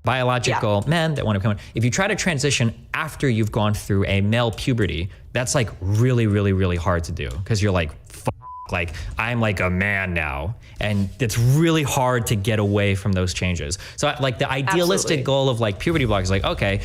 biological men that want to come in. If you try to transition after you've gone through a male puberty, that's like really, really, really hard to do because you're like, like I'm like a man now, and it's really hard to get away from those changes. So like the idealistic goal of like puberty blockers is like, okay,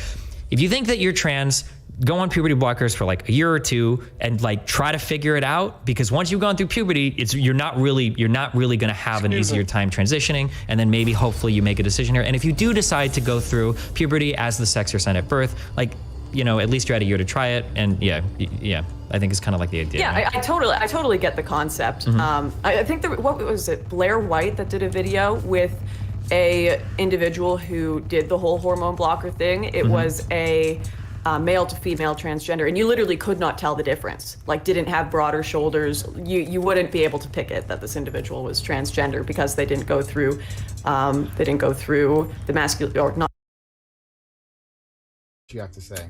if you think that you're trans, go on puberty blockers for like a year or two and like try to figure it out, because once you've gone through puberty, you're not really going to have an easier time transitioning, and then maybe hopefully you make a decision here. And if you do decide to go through puberty as the sex you're assigned at birth, like, you know, at least you had a year to try it. And yeah, I think it's kind of like the idea. Yeah, right? I totally get the concept. I think what was it, Blair White, that did a video with a individual who did the whole hormone blocker thing. It was a male to female transgender, and you literally could not tell the difference. Like, didn't have broader shoulders. You wouldn't be able to pick it that this individual was transgender because they didn't go through the masculine or not. What you have to say?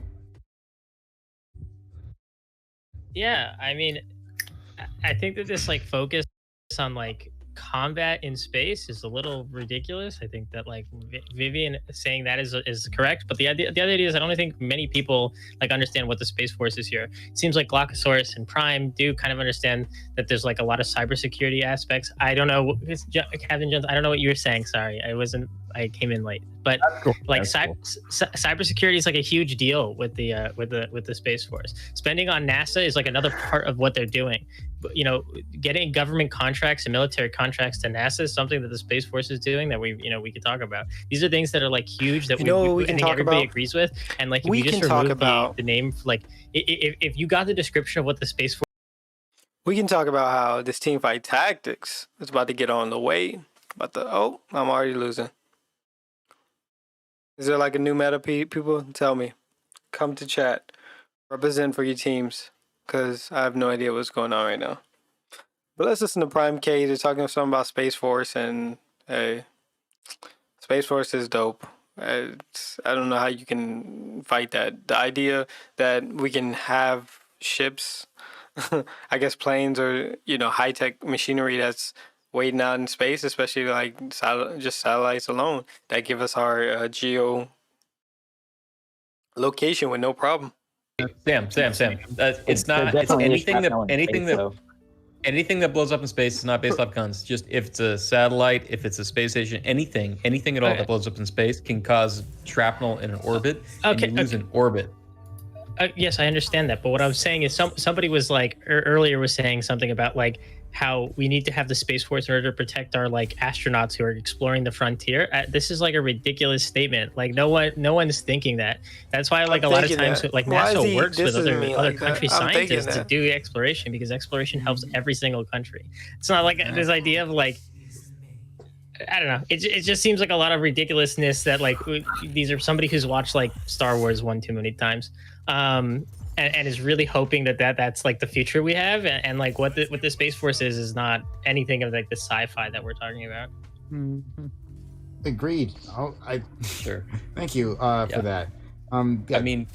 Yeah, I mean, I think that this like focus on like combat in space is a little ridiculous. I think that like Vivian saying that is correct, but the other idea is I don't think many people like understand what the Space Force is here. It seems like Glockosaurus and Prime do kind of understand that there's like a lot of cybersecurity aspects. I don't know, Captain Jones, I don't know what you were saying. Sorry, I came in late, but cool. Like cybersecurity is like a huge deal with the Space Force. Spending on NASA is like another part of what they're doing. You know, getting government contracts and military contracts to NASA is something that the Space Force is doing that we could talk about. These are things that are like huge that we can talk everybody about. Agrees with, and like if we you just remove the name, like if you got the description of what the Space Force. We can talk about how this team fight tactics is about to get on the way. I'm already losing. Is there like a new meta, people? Tell me. Come to chat. Represent for your teams, because I have no idea what's going on right now. But let's listen to Prime K. They're talking something about Space Force, and hey, Space Force is dope. I don't know how you can fight that. The idea that we can have ships, I guess planes or, you know, high-tech machinery that's waiting out in space, especially like just satellites alone, that give us our geo location with no problem. Sam. It's not. It's anything that blows up in space is not based off guns. Just if it's a satellite, if it's a space station, anything at all that blows up in space can cause shrapnel in an orbit. And you lose an orbit. Yes, I understand that. But what I'm saying is somebody was like earlier was saying something about like how we need to have the Space Force in order to protect our like astronauts who are exploring the frontier. This is like a ridiculous statement. Like no one's thinking that. That's why like a lot of times like NASA works with other country scientists to do exploration, because exploration helps every single country. It's not like this idea of like, I don't know. It just seems like a lot of ridiculousness that like these are somebody who's watched like Star Wars one too many times. And is really hoping that's like the future we have, and like what the Space Force is not anything of like the sci-fi that we're talking about. Mm-hmm. Agreed. Sure. Thank you for that. I mean,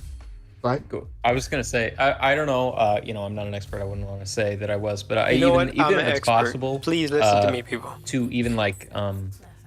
go. I was gonna say I don't know. You know, I'm not an expert. I wouldn't want to say that I was, but even if it's possible, please listen to me, people. To even like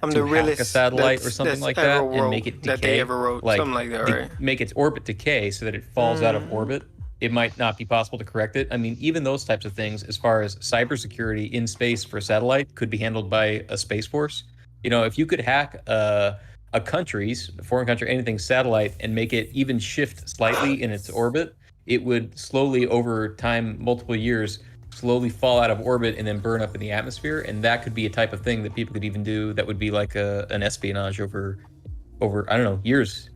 I'm the realest a satellite or something like that and make it decay, that they ever wrote, like, something like that, right? Make its orbit decay so that it falls out of orbit. It might not be possible to correct it. I mean, even those types of things, as far as cybersecurity in space for a satellite, could be handled by a Space Force. You know, if you could hack a foreign country, anything satellite, and make it even shift slightly in its orbit, it would slowly, over time, multiple years, slowly fall out of orbit and then burn up in the atmosphere. And that could be a type of thing that people could even do that would be like an espionage over I don't know, years,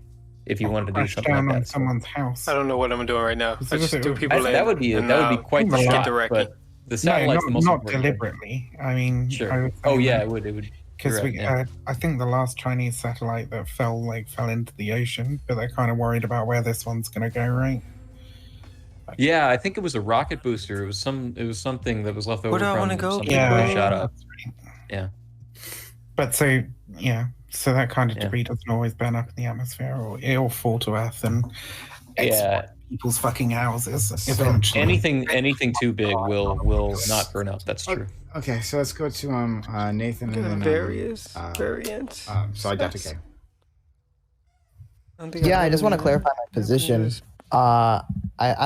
if you wanted to do something like that. On someone's house. I don't know what I'm doing right now. I just do people that would be quite the shot, but the satellite's the most not deliberately. I mean, sure. It would. Because I think the last Chinese satellite that fell into the ocean, but they're kind of worried about where this one's going to go, right? Yeah, I think it was a rocket booster. It was something that was left over Where do I from want to go? something that shot up. Right. Yeah. But so that kind of debris doesn't always burn up in the atmosphere, or it'll fall to Earth and exploit people's fucking houses eventually. Anything too big will not burn up. That's true. Okay, so let's go to Nathan and then variants. So Identica. Yeah, I just want to clarify my position. I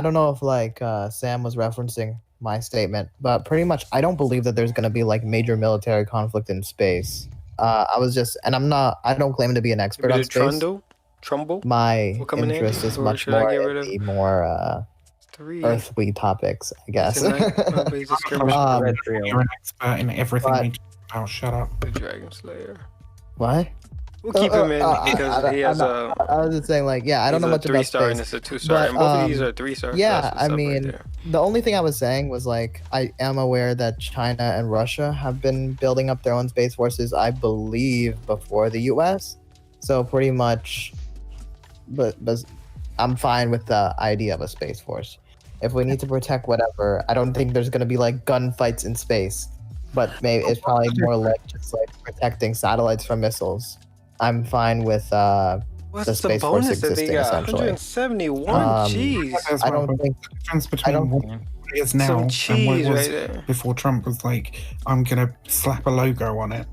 don't know if like Sam was referencing my statement, but pretty much I don't believe that there's going to be like major military conflict in space. I was just, and I don't claim to be an expert on space. Trumbull? My Will come in interest handy? is Or much should I more get in rid of the more 3? earthly topics, I guess. Nobody's a skirmish. You're an expert in everything But- we talk about. Shut up. The Dragon Slayer. What? We'll keep him in because he has I was just saying, like, yeah, I don't know much about 3-star and space. it's a 2-star. But, And both of these are 3-stars. so Yeah, that's what's I up right mean, there. the only thing I was saying was like I am aware that China and Russia have been building up their own space forces, I believe, before the U.S. So pretty much, but I'm fine with the idea of a space force. If we need to protect whatever, I don't think there's gonna be like gunfights in space, but maybe it's probably more like just like protecting satellites from missiles. I'm fine with What's the the Space Force bonus that they existing, got? essentially. 171? Jeez. I don't think The difference I between don't- what it is now Some and what cheese it was right there. before Trump was like, I'm gonna slap a logo on it.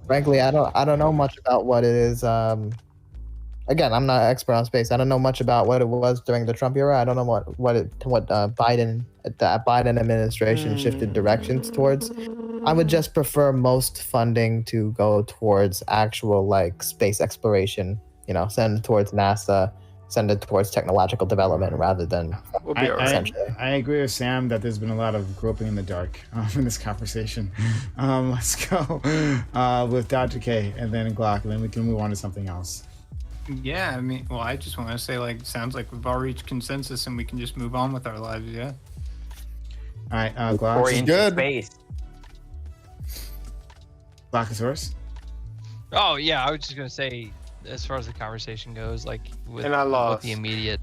frankly, I don't know much about what it is. Again, I'm not an expert on space. I don't know much about what it was during the Trump era. I don't know what Biden the Biden administration shifted directions towards. I would just prefer most funding to go towards actual like space exploration. You know, send it towards NASA, send it towards technological development rather than We'll be alright. essentially. I agree with Sam that there's been a lot of groping in the dark in this conversation. Let's go with Dr. K and then Glock, and then we can move on to something else. Yeah, I mean, well, I just want to say, like, sounds like we've all reached consensus and we can just move on with our lives, yeah? All right, Or Glock. into space. Glockosaurus. Oh yeah, I was just gonna say, as far as the conversation goes, like with, And I lost. with the immediate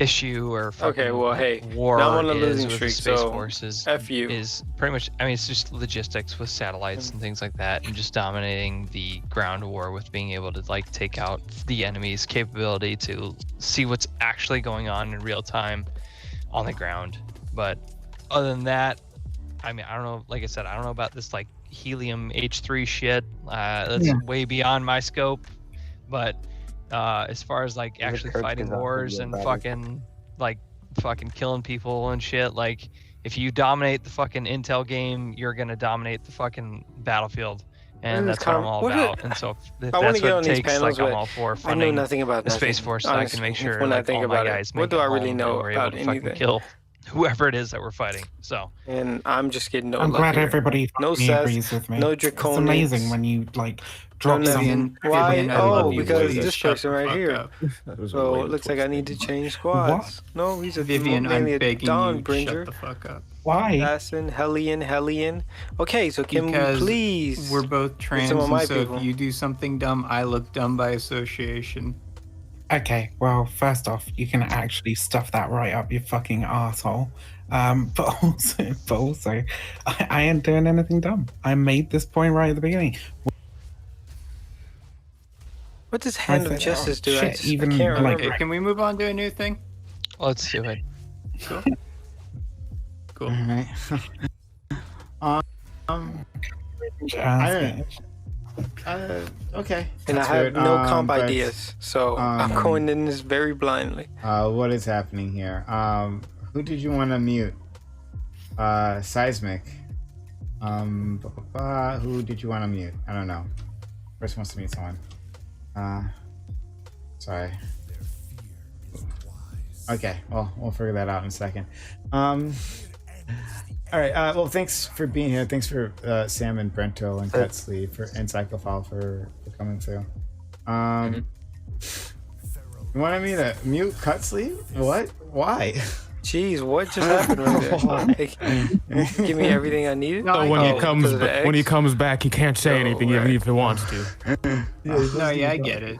issue or fucking Okay, well, hey, war now I'm on a is losing with streak, the space so forces F you. is pretty much. I mean, it's just logistics with satellites and things like that, and just dominating the ground war with being able to like take out the enemy's capability to see what's actually going on in real time on the ground. But other than that, I mean, I don't know. Like I said, I don't know about this like helium H3 shit. That's way beyond my scope. But as far as like actually Kirk fighting is also wars your and buddy. fucking killing people and shit, like if you dominate the fucking intel game, you're gonna dominate the fucking battlefield, and This that's what I'm all what about. it- And so if I want that's to get what on it these takes, panels, like I'm but all for I know funding nothing about the space nothing, force, so I honestly, can make sure when I like think all my about it. guys What make do it I really home know and we're about able to fucking anything? kill whoever it is that we're fighting. So And I'm just getting no I'm luck glad here. everybody No fucking cess, agrees with me. no It's draconians. amazing when you like drop No something. Vivian. Why? Vivian, I love Oh, you, because please this shut person the right fuck here. up. So it looks like I need to change squads. No, he's a Vivian, mainly I'm a begging Dawn you, Bringer. shut the fuck up. Why? Assassin, Hellion. Okay, so can Because we please? we're both trans, some of and my so people. if you do something dumb, I look dumb by association. Okay, well, first off, you can actually stuff that right up your fucking asshole. But also, I ain't doing anything dumb. I made this point right at the beginning. What does Hand of said, Justice do? I, shit, just, even, I can't like- remember. Okay, can we move on to a new thing? let's do it. Cool. Cool. All right. I okay. And I That's have weird. no comp but, ideas, so I'm going in this very blindly. What is happening here? Who did you want to mute? Seismic. Who did you want to mute? I don't know. First wants to mute someone. Sorry. Okay, well, we'll figure that out in a second. All right. Well, thanks for being here. Thanks for Sam and Brento and Cutsley and Psychophile for coming through. You wanted me to mute Cutsley? What? Why? Jeez, what just happened right there? Like, give me everything I needed. So when he comes because of the when he eggs? comes back, he can't say anything even right. if he wants to. No, yeah, I get it.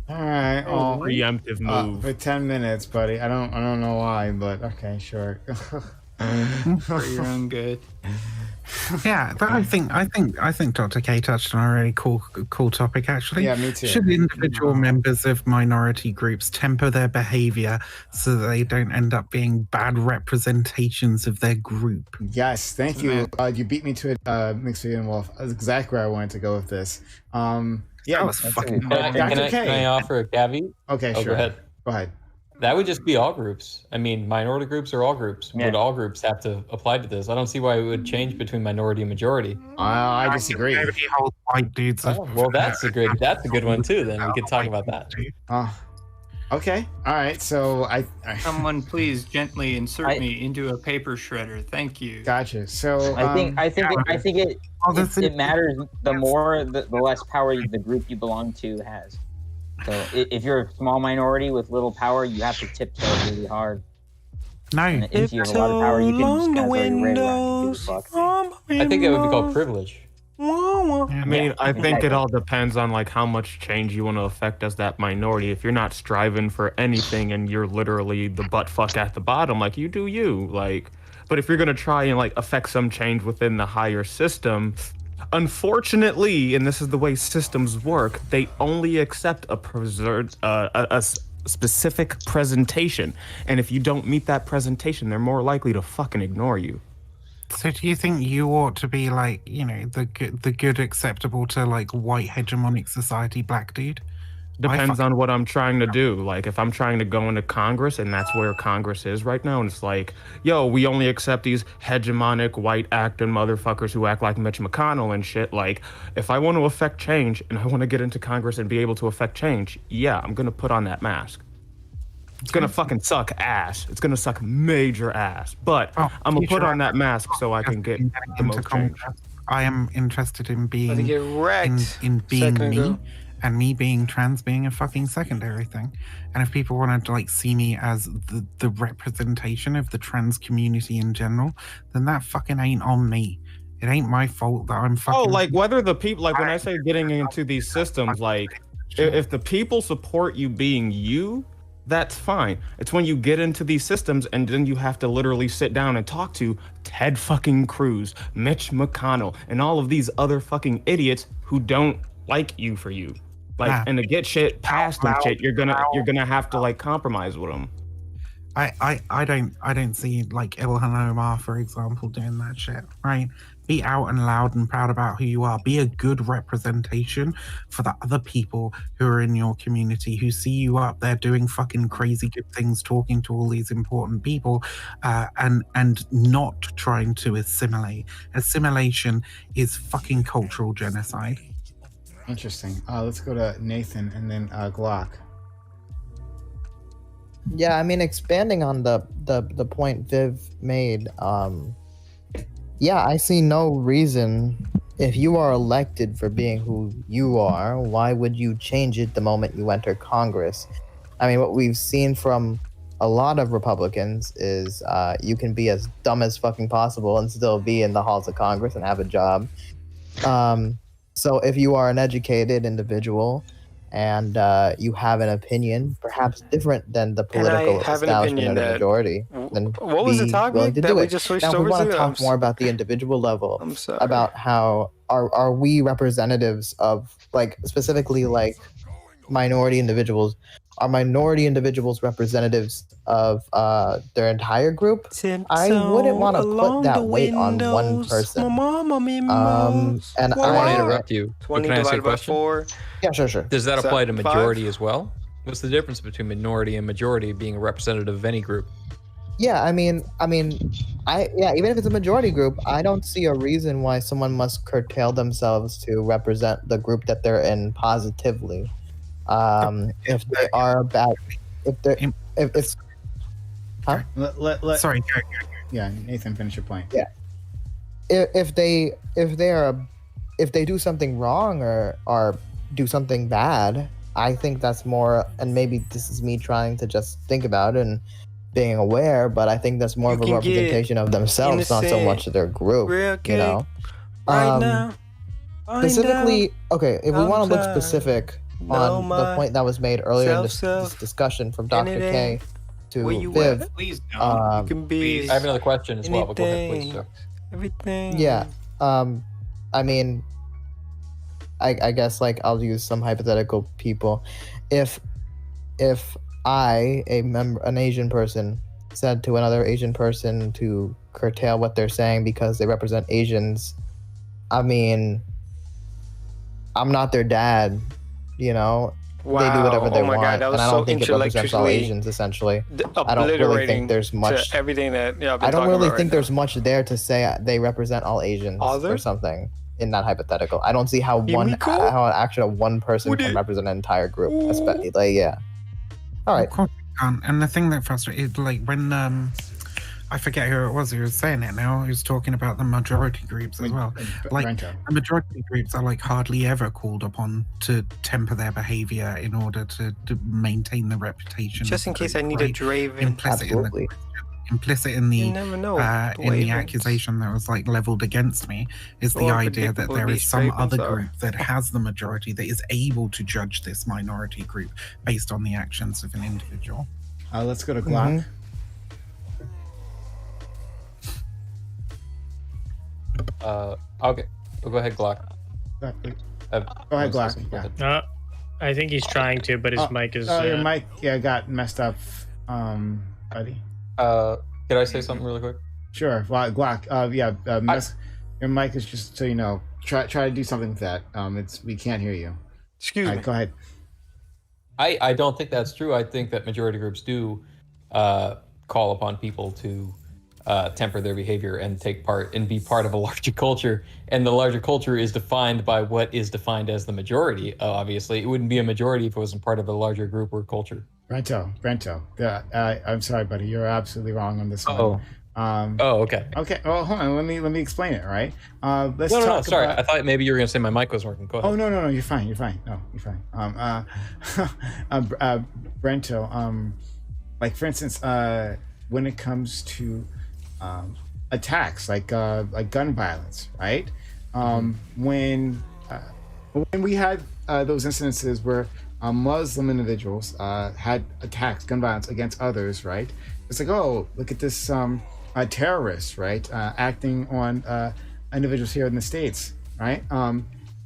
All right. Well, Preemptive move. for 10 minutes, buddy. I don't know why, but okay, sure. For your own good. Yeah, but I think Dr. K touched on a really cool topic actually. Yeah, me too. Should individual members of minority groups temper their behavior so that they don't end up being bad representations of their group? Yes, thank you. You beat me to it, Mixed Vegan Wolf. That's exactly where I wanted to go with this. Yeah, That was fucking. Can I, Dr. can I, K. can I offer a caveat? Okay, Oh, sure. go ahead. Go ahead. That would just be all groups. I mean, minority groups or all groups. Yeah. Would all groups have to apply to this? I don't see why it would change between minority and majority. I disagree. Nobody holds white dudes. Oh, well, that's a good one too. Then we could talk about that. Okay. All right. So I Someone please gently insert I- me into a paper shredder. Thank you. gotcha. So I think Oh, this it is- matters. The more, the less power the group you belong to has. So if you're a small minority with little power, you have to tiptoe really hard. No. And if you have a lot of power, you can just kind of throw your weight around and do fuck. I think it would be called privilege. I mean, Yeah, I think it exactly. all depends on like how much change you want to affect as that minority. If you're not striving for anything and you're literally the butt fuck at the bottom, like you do you, like. But if you're gonna try and like affect some change within the higher system, unfortunately, and this is the way systems work, they only accept a specific presentation, and if you don't meet that presentation, they're more likely to fucking ignore you. So do you think you ought to be like, you know, the good acceptable to like white hegemonic society black dude? Depends on what I'm trying to do. Like, if I'm trying to go into Congress, and that's where Congress is right now, and it's like, yo, we only accept these hegemonic white acting motherfuckers who act like Mitch McConnell and shit. Like, if I want to affect change and I want to get into Congress and be able to affect change, yeah, I'm gonna put on that mask. It's gonna fucking suck ass. It's gonna suck major ass. But I'm gonna put on that mask so I can get the most change. I am interested in being get wrecked in being second me, ago. and me being trans being a fucking secondary thing. And if people want to like see me as the representation of the trans community in general, then that fucking ain't on me. It ain't my fault that I'm fucking. Oh, like whether the people, like when I say getting into these systems, like if the people support you being you, that's fine. It's when you get into these systems and then you have to literally sit down and talk to Ted fucking Cruz, Mitch McConnell, and all of these other fucking idiots who don't like you for you. Like, and to get shit passed and shit, you're gonna have to like compromise with them. I don't see like Ilhan Omar, for example, doing that shit, right? Be out and loud and proud about who you are. Be a good representation for the other people who are in your community who see you up there doing fucking crazy good things, talking to all these important people, and not trying to assimilate. Assimilation is fucking cultural genocide. Interesting. Let's go to Nathan and then Glock. Yeah, I mean, expanding on the point Viv made, yeah, I see no reason if you are elected for being who you are, why would you change it the moment you enter Congress? I mean, what we've seen from a lot of Republicans is you can be as dumb as fucking possible and still be in the halls of Congress and have a job. So if you are an educated individual and you have an opinion, perhaps different than the political have an establishment opinion or the that- majority, then What was the be topic willing to that do we it. just switched Now, if over we want to? to talk more about the individual level, I'm sorry. about how are we representatives of, like, specifically like minority individuals? Are minority individuals representatives of their entire group? I wouldn't want to put that weight on one person. And I want to interrupt you. But 20 can I ask you a divided by question? 4. Yeah, sure. Does that Is apply that to 5? majority as well? What's the difference between minority and majority being a representative of any group? Yeah, I mean, even if it's a majority group, I don't see a reason why someone must curtail themselves to represent the group that they're in positively. If they are bad, if it's, huh? Sorry, Yeah, Nathan, finish your point. Yeah. If they do something wrong or do something bad, I think that's more, and maybe this is me trying to just think about it and being aware, but I think that's more of a can get representation of themselves, not so innocent much of their group. real You know, right now. specifically, okay, if we want to look I'm specific know on the my point that was made earlier in this self, discussion from and Dr. it K ain't to where you Viv, at. Please don't. You can be I have another question as well, but go ahead, please, anything. sir. everything. yeah, I mean, I guess, like, I'll use some hypothetical people. If I, an Asian person, said to another Asian person to curtail what they're saying because they represent Asians, I mean, I'm not their dad, you know. Wow. They do whatever they oh my want, God, that was and I so don't think it represents all intellectually Asians. Essentially, I don't really obliterating think there's much. to everything that I've been I don't talking really about think right there's much there to say they represent all Asians or something in that hypothetical. I don't see how one person can represent an entire group. Especially, like, yeah. All right. Of course you can't. And the thing that frustrated, like when I forget who it was who was saying it now. He was talking about the majority groups as well. Like Brento. the majority groups are like hardly ever called upon to temper their behavior in order to maintain the reputation. Just of in the case group, I need right? a Draven. Implicit in the You never know. in the accusation that was like leveled against me is the idea that there is some other group that has the majority that is able to judge this minority group based on the actions of an individual. Let's go to Glock. Okay. Well, go ahead, Glock. Go ahead, Glock. Yeah. I think he's trying to, but his mic is. Your mic, got messed up, buddy. Could I say something really quick? Sure. Well, Glock. Your mic is, just so you know. Try to do something with that. We can't hear you. Excuse me. Go ahead. I don't think that's true. I think that majority groups do call upon people to temper their behavior and take part and be part of a larger culture. And the larger culture is defined by what is defined as the majority. Obviously, it wouldn't be a majority if it wasn't part of a larger group or culture. Brento. I'm sorry, buddy. You're absolutely wrong on this one. Okay. Okay. Well, hold on. Let me explain it. Right. Let's No, talk. sorry. About... I thought maybe you were going to say my mic was working. Go ahead. Oh no. You're fine. No, you're fine. Brento. Like for instance, when it comes to attacks like gun violence, right? When we had those incidences where Muslim individuals had attacks, gun violence against others, right? It's like, oh, look at this terrorist, right? Acting on individuals here in the States, right?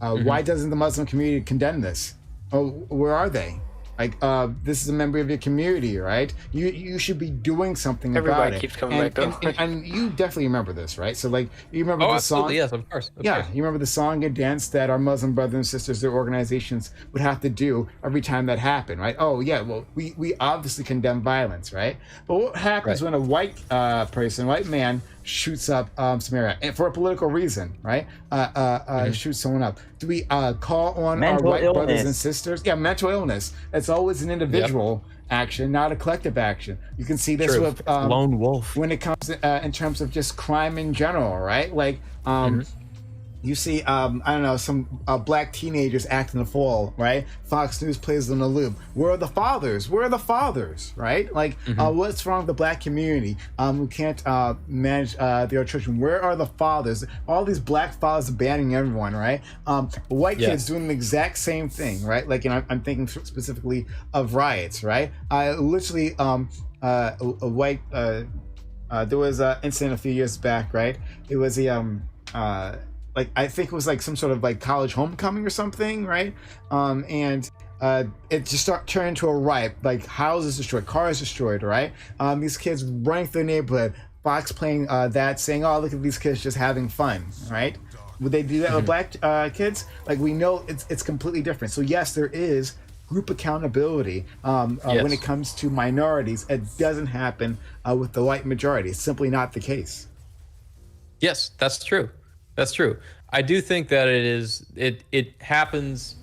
Why doesn't the Muslim community condemn this? Oh, where are they? Like, this is a member of your community, right? You should be doing something about it. Everybody keeps coming back though. And you definitely remember this, right? So, like, you remember the song? Yes, of course. You remember the song and dance that our Muslim brothers and sisters, their organizations would have to do every time that happened, right? Oh, yeah, well, we obviously condemn violence, right? But what happens when a white white man, shoots up Samaria, and for a political reason, right? Shoots someone up. Do we call on mental our white illness. brothers and sisters? Yeah, mental illness. It's always an individual action, not a collective action. You can see this with lone wolf when it comes to, in terms of just crime in general, right? Like you see, I don't know, some black teenagers acting a fool, right? Fox News plays them in the loop. Where are the fathers? Where are the fathers, right? Like, what's wrong with the black community who can't manage their children? Where are the fathers? All these black fathers abandoning everyone, right? White kids doing the exact same thing, right? Like, I'm thinking specifically of riots, right? Literally, a white, there was an incident a few years back, right? It was a, like, I think it was like some sort of like college homecoming or something, right? And it just turned into a riot, like houses destroyed, cars destroyed, right? These kids running through the neighborhood, Fox playing that, saying, oh, look at these kids just having fun, right? Would they do that with black kids? Like, we know it's completely different. So yes, there is group accountability when it comes to minorities. It doesn't happen with the white majority. It's simply not the case. Yes, that's true. That's true. I do think that it happens.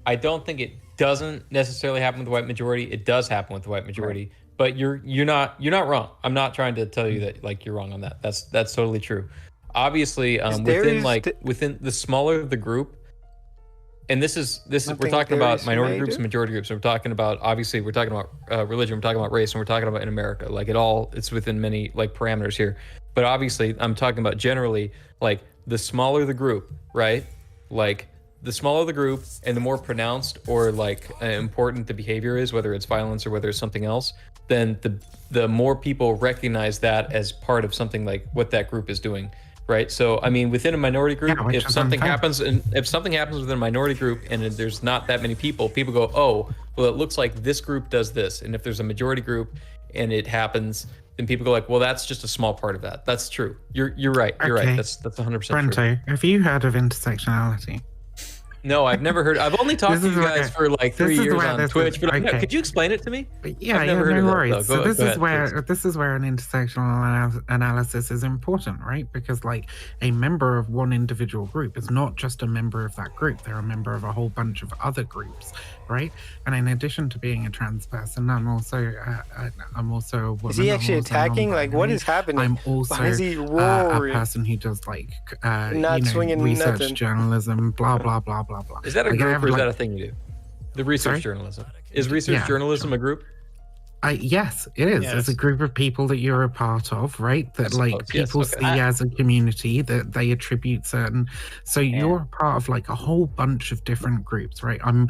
I don't think it doesn't necessarily happen with the white majority. It does happen with the white majority. But you're not wrong. I'm not trying to tell you that like you're wrong on that. That's totally true. Obviously, within the smaller the group, and this is we're talking about minority groups and majority groups. And we're talking about religion. We're talking about race, and we're talking about in America. Like it's within many like parameters here. But obviously, I'm talking about generally like. The smaller the group, right? Like the smaller the group and the more pronounced or like important the behavior is, whether it's violence or whether it's something else, then the more people recognize that as part of something like what that group is doing, right? So I mean, within a minority group, if something happens within a minority group and there's not that many people go, oh, well, it looks like this group does this, and if there's a majority group and it happens. Then people go like, well, that's just a small part of that. That's true. You're right. You're right. That's 100% true. Brento, have you heard of intersectionality? No, I've never heard. I've only talked This to is you where- guys for like this 3 is years where on this Twitch, is- but okay. could you explain it to me? Yeah, I've never heard no of that, worries. though. So Go this is ahead, where please. this is where an intersectional analysis is important, right? Because like a member of one individual group is not just a member of that group; they're a member of a whole bunch of other groups, right? And in addition to being a trans person, I'm also a woman. Is he I'm actually also attacking? Like, what non-binary. is happening? I'm also Why is he a roaring? person who does like Not swinging research nothing. journalism, blah blah blah blah blah. Is that a Like, I group have, or is like- that a thing you do? The research Sorry? journalism. Is research Yeah, journalism a group? Yes, it is. It's a Yes. group of people that you're a part of, right? That I like suppose, yes, people okay. see as a community, that they attribute certain. So you're a part of like a whole bunch of different groups, right? I'm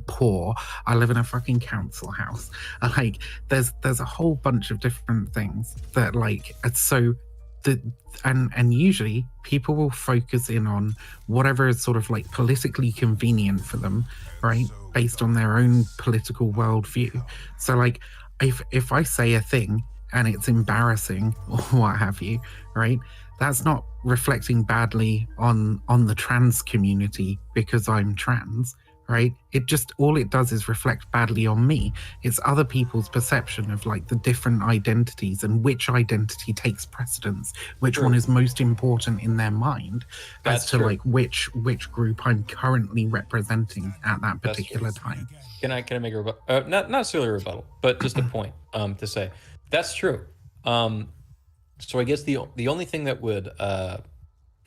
poor. I live in a fucking council house. Like there's a whole bunch of different things that like so the and usually people will focus in on whatever is sort of like politically convenient for them, right? Based on their own political worldview. So like if I say a thing and it's embarrassing or what have you, right? That's not reflecting badly on the trans community because I'm trans, right? It just all it does is reflect badly on me. It's other people's perception of like the different identities and which identity takes precedence, which one is most important in their mind That's as to true. like which group I'm currently representing at that That's particular time. Can I make a rebuttal? Not necessarily a rebuttal, but just a point to say that's true. So I guess the only thing that would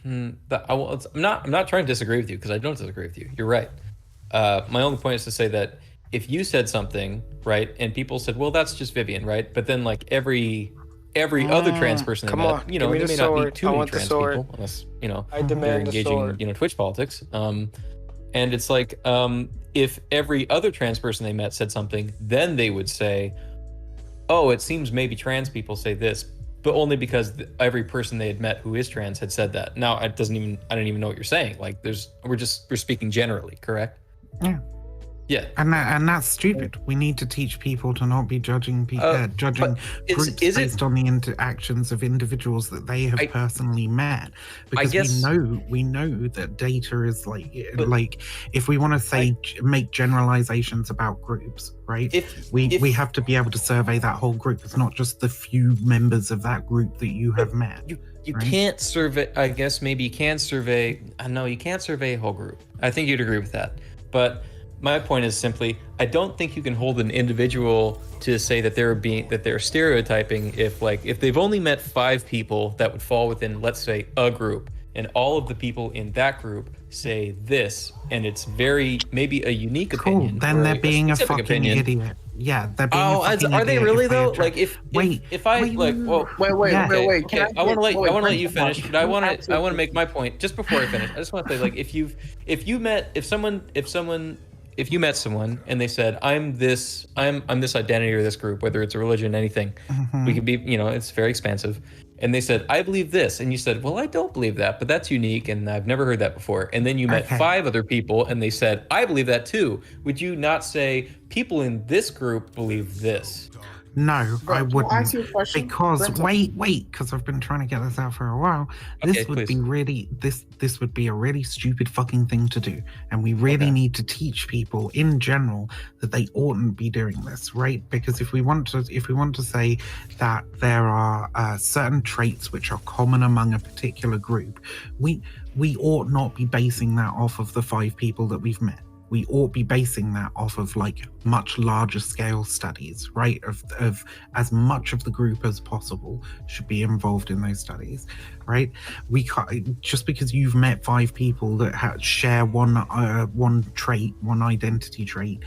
I'm not trying to disagree with you because I don't disagree with you. You're right. My only point is to say that if you said something, right, and people said, well, that's just Vivian, right? But then like every other trans person they come met, on, you know, give me there the may not be sword. too I many want the trans sword. people unless, you know, I they're demand the engaging sword. in, Twitch politics. And it's like if every other trans person they met said something, then they would say, oh, it seems maybe trans people say this, but only because every person they had met who is trans had said that. Now I don't even know what you're saying. Like we're speaking generally, correct? Yeah. Yeah. And that's stupid. We need to teach people to not be judging judging is groups it- based on the interactions of individuals that they have personally met. Because guess- we know that data is like if we want to say make generalizations about groups, right? We have to be able to survey that whole group. It's not just the few members of that group that you have met. You right? can't survey. I guess maybe you can survey. No, you can't survey a whole group. I think you'd agree with that. But my point is simply, I don't think you can hold an individual to say that they're stereotyping if they've only met 5 people that would fall within, let's say, a group, and all of the people in that group say this, and it's maybe a unique opinion. Then or they're being a specific fucking opinion. idiot. Yeah, they're being a fucking are they idiot really if they though? attract- Like if Wait, Yeah. wait. Okay, I want to let you finish, but I want to make my point just before I finish. I just want to say, like, if you met someone and they said, I'm this identity or this group, whether it's a religion, anything, we could be, it's very expansive. And they said, I believe this. And you said, well, I don't believe that, but that's unique. And I've never heard that before. And then you met 5 other people and they said, I believe that too. Would you not say people in this group believe this? No, I wouldn't. Can I ask you a question? Because Brenton? wait, because I've been trying to get this out for a while. This Okay, would please. be really this would be a really stupid fucking thing to do, and we really need to teach people in general that they oughtn't be doing this, right? Because if we want to say that there are certain traits which are common among a particular group, we ought not be basing that off of the 5 people that we've met. We ought be basing that off of like much larger scale studies, right? Of as much of the group as possible should be involved in those studies, right? We can't, just because you've met 5 people that share one trait, one identity trait,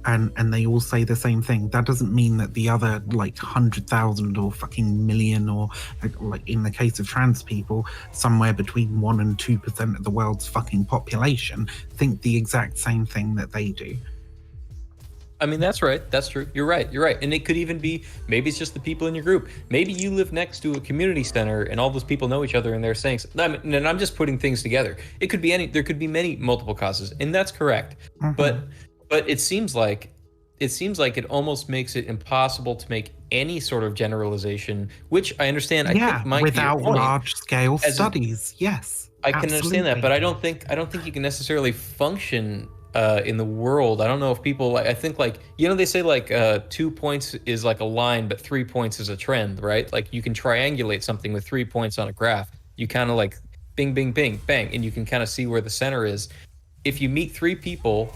and they all say the same thing, that doesn't mean that the other like 100,000 or fucking million, or like in the case of trans people, somewhere between 1% and 2% of the world's fucking population think the exact same thing that they do. I mean, that's right. That's true. You're right. And it could even be, maybe it's just the people in your group. Maybe you live next to a community center and all those people know each other and they're saying, and I'm just putting things together. It could be there could be many multiple causes, and that's correct. But it seems like it almost makes it impossible to make any sort of generalization, which I understand. I think might without be your point. large scale studies. Yes. I can understand that, but I don't think you can necessarily function in the world. I don't know if people I think they say 2 points is like a line, but 3 points is a trend, right? Like you can triangulate something with 3 points on a graph. You kind of like bing, bing, bing, bang, and you can kind of see where the center is. If you meet 3 people,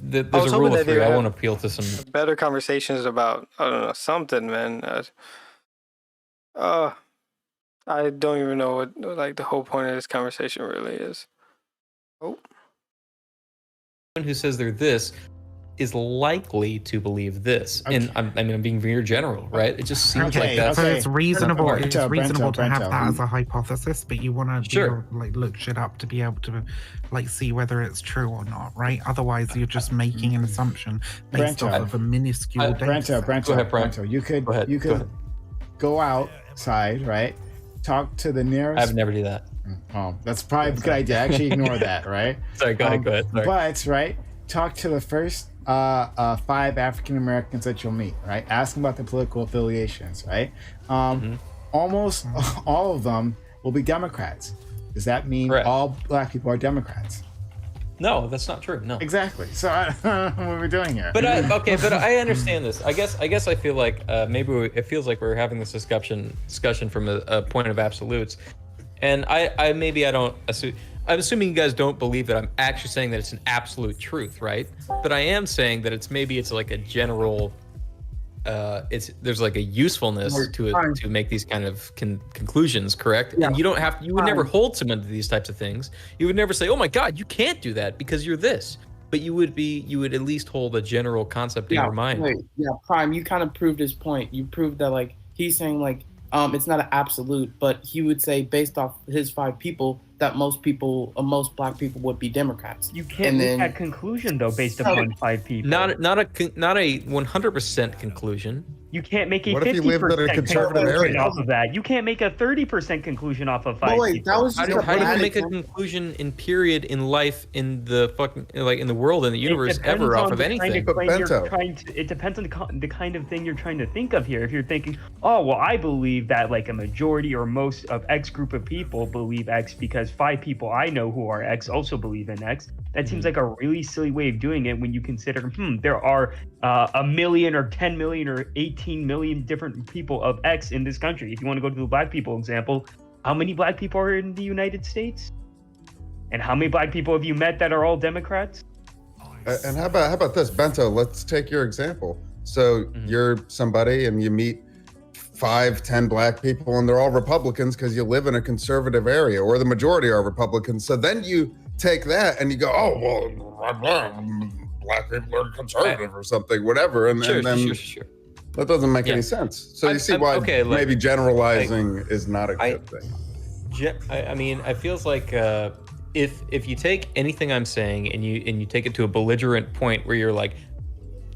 there's a rule of 3. I won't appeal to some better conversations about I don't know something, man. I don't even know what like the whole point of this conversation really is. Oh. Who says they're this is likely to believe this. Okay. And I'm being very general, right? It just seems like that's So it's reasonable. Brento, It's reasonable to have Brento. that as a hypothesis, but you want to Sure. look shit up to be able to see whether it's true or not, right? Otherwise, you're just making an assumption based Brento. off of a minuscule data set. Go ahead, Brian. Brento. You could Go ahead. go outside, right? Talk to the nearest. I would never do that. Oh, that's probably a good idea. Actually, ignore that, right? Sorry, go ahead. Sorry. But right, talk to the first 5 African Americans that you'll meet, right? Ask them about their political affiliations, right? Almost all of them will be Democrats. Does that mean Correct. all black people are Democrats? No, that's not true. No. Exactly. So I don't know what we're doing here. But I understand this. I guess I feel like it feels like we're having this discussion from a point of absolutes, and I don't assume. I'm assuming you guys don't believe that I'm actually saying that it's an absolute truth, right? But I am saying that it's like a general. There's like a usefulness to it to make these kind of conclusions, correct? Yeah. And you would never hold someone to these types of things. You would never say, "Oh my God, you can't do that because you're this." But you would at least hold a general concept in your mind. Yeah, Prime, you kind of proved his point. You proved that he's saying it's not an absolute, but he would say based off his 5 people that most black people would be Democrats. You can't make that conclusion though based upon 5 people. Not a 100% conclusion. You can't make a What if you lived in a 50% conservative conclusion area? off of that. You can't make a 30% conclusion off of 5 wait, people. that was How do you make a conclusion in period in life in the fucking in the world in the universe ever off of anything? It depends on the kind of thing you're trying to think of here. If you're thinking, oh well, I believe that a majority or most of X group of people believe X because 5 people I know who are X also believe in X. That seems like a really silly way of doing it when you consider there are 1 million or 10 million or 18 million different people of X in this country. If you want to go to the black people example, how many black people are in the United States? And how many black people have you met that are all Democrats? And how about this, Bento? Let's take your example. So you're somebody and you meet 5-10 black people and they're all Republicans because you live in a conservative area, or the majority are Republicans. So then you take that and you go, oh well, black people are conservative or something, whatever, and then that doesn't make any sense. So you see why maybe generalizing is not a good thing. I mean, it feels like if you take anything I'm saying and you take it to a belligerent point where you're like,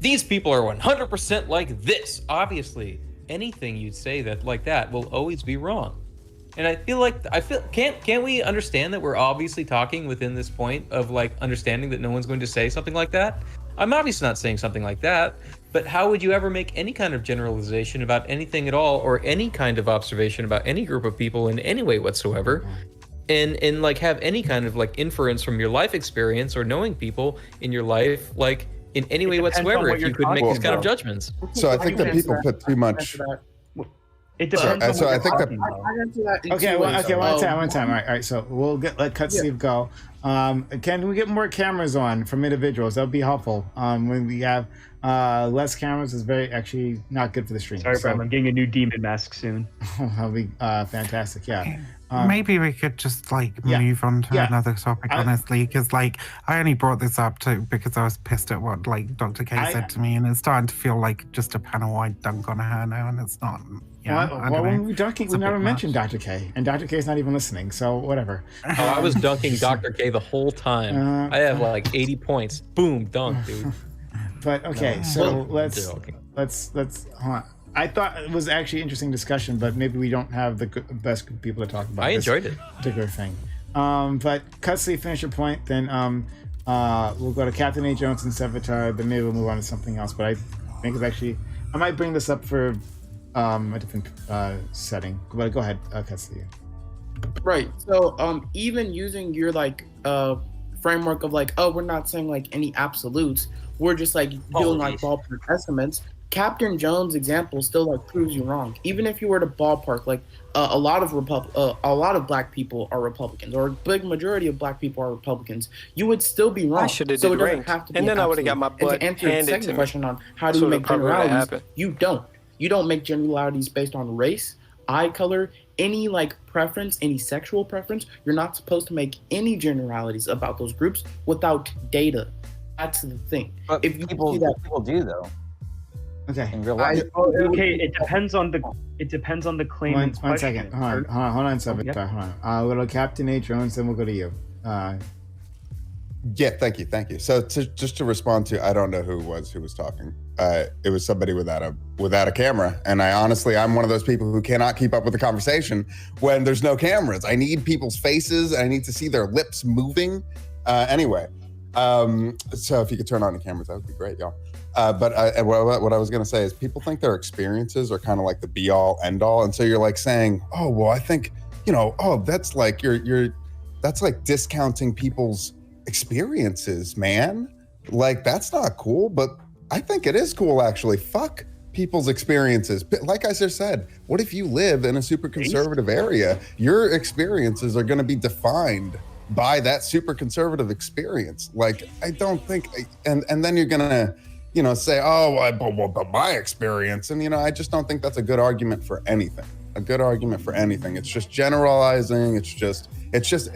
these people are 100% like this, obviously anything you say that like that will always be wrong. And I feel can't we understand that we're obviously talking within this point of understanding that no one's going to say something like that? I'm obviously not saying something like that, but how would you ever make any kind of generalization about anything at all, or any kind of observation about any group of people in any way whatsoever, and have any kind of inference from your life experience or knowing people in your life in any way whatsoever if you could make these kind of judgments? So I think that people put too much. It depends. So I think that. Okay, one time. All right. So we'll let Cut Steve go. Can we get more cameras on from individuals? That would be helpful. When we have less cameras, is actually not good for the stream. Sorry, Bram, I'm getting a new demon mask soon. That'll be fantastic. Yeah. Maybe we could just move on to another topic, honestly, because I only brought this up because I was pissed at what Dr. K said to me, and it's starting to feel like just a panel-wide dunk on her now, and it's not. When we dunking, we never mentioned Dr. K, and Dr. K is not even listening, so whatever. I was dunking Dr. K the whole time. I have 80 points. Boom, dunk, dude. But okay, so let's hold on. I thought it was actually interesting discussion, but maybe we don't have the best group of people to talk about. I enjoyed it. Particular thing. But Cutsley, finish your point. Then we'll go to Captain A. Jones and Sevatar. Then maybe we'll move on to something else. But I think it's actually I might bring this up for a different setting. But go ahead, Cutsley. Right. So even using your like framework of like, oh, we're not saying like any absolutes, we're just like doing like ballpark estimates. Captain Jones' example still like proves you wrong. Even if you were to ballpark, like a lot of black people are Republicans, or a big majority of black people are Republicans, you would still be wrong. I should have So did it doesn't ranked, have to be and then an I would have got absolute. my And butt to answer your handed to second me. question on how That's do you what make probably would've generalities, happened. you don't. You don't make generalities based on race, eye color, any like preference, any sexual preference. You're not supposed to make any generalities about those groups without data. That's the thing. But If you people see that, do though. Okay. In real life. Okay, it depends on the claim. One in question. second. Hold on, Salvatore. Yeah. Hold on. We'll go to Captain A. Jones, then we'll go to you. Yeah, thank you. So just to respond to, I don't know who was talking. It was somebody without a camera, and I'm one of those people who cannot keep up with the conversation when there's no cameras. I need people's faces. I need to see their lips moving. Anyway, so if you could turn on the cameras, that would be great, y'all. But what I was going to say is people think their experiences are kind of like the be all end all. And so you're like saying, oh, well, I think, that's like that's like discounting people's experiences, man. Like, that's not cool. But I think it is cool, actually. Fuck people's experiences. But like I just said, what if you live in a super conservative area? Your experiences are going to be defined by that super conservative experience. Like, I don't think, and then you're going to, say, oh, but my experience. And, I just don't think that's a good argument for anything. It's just generalizing. It's just,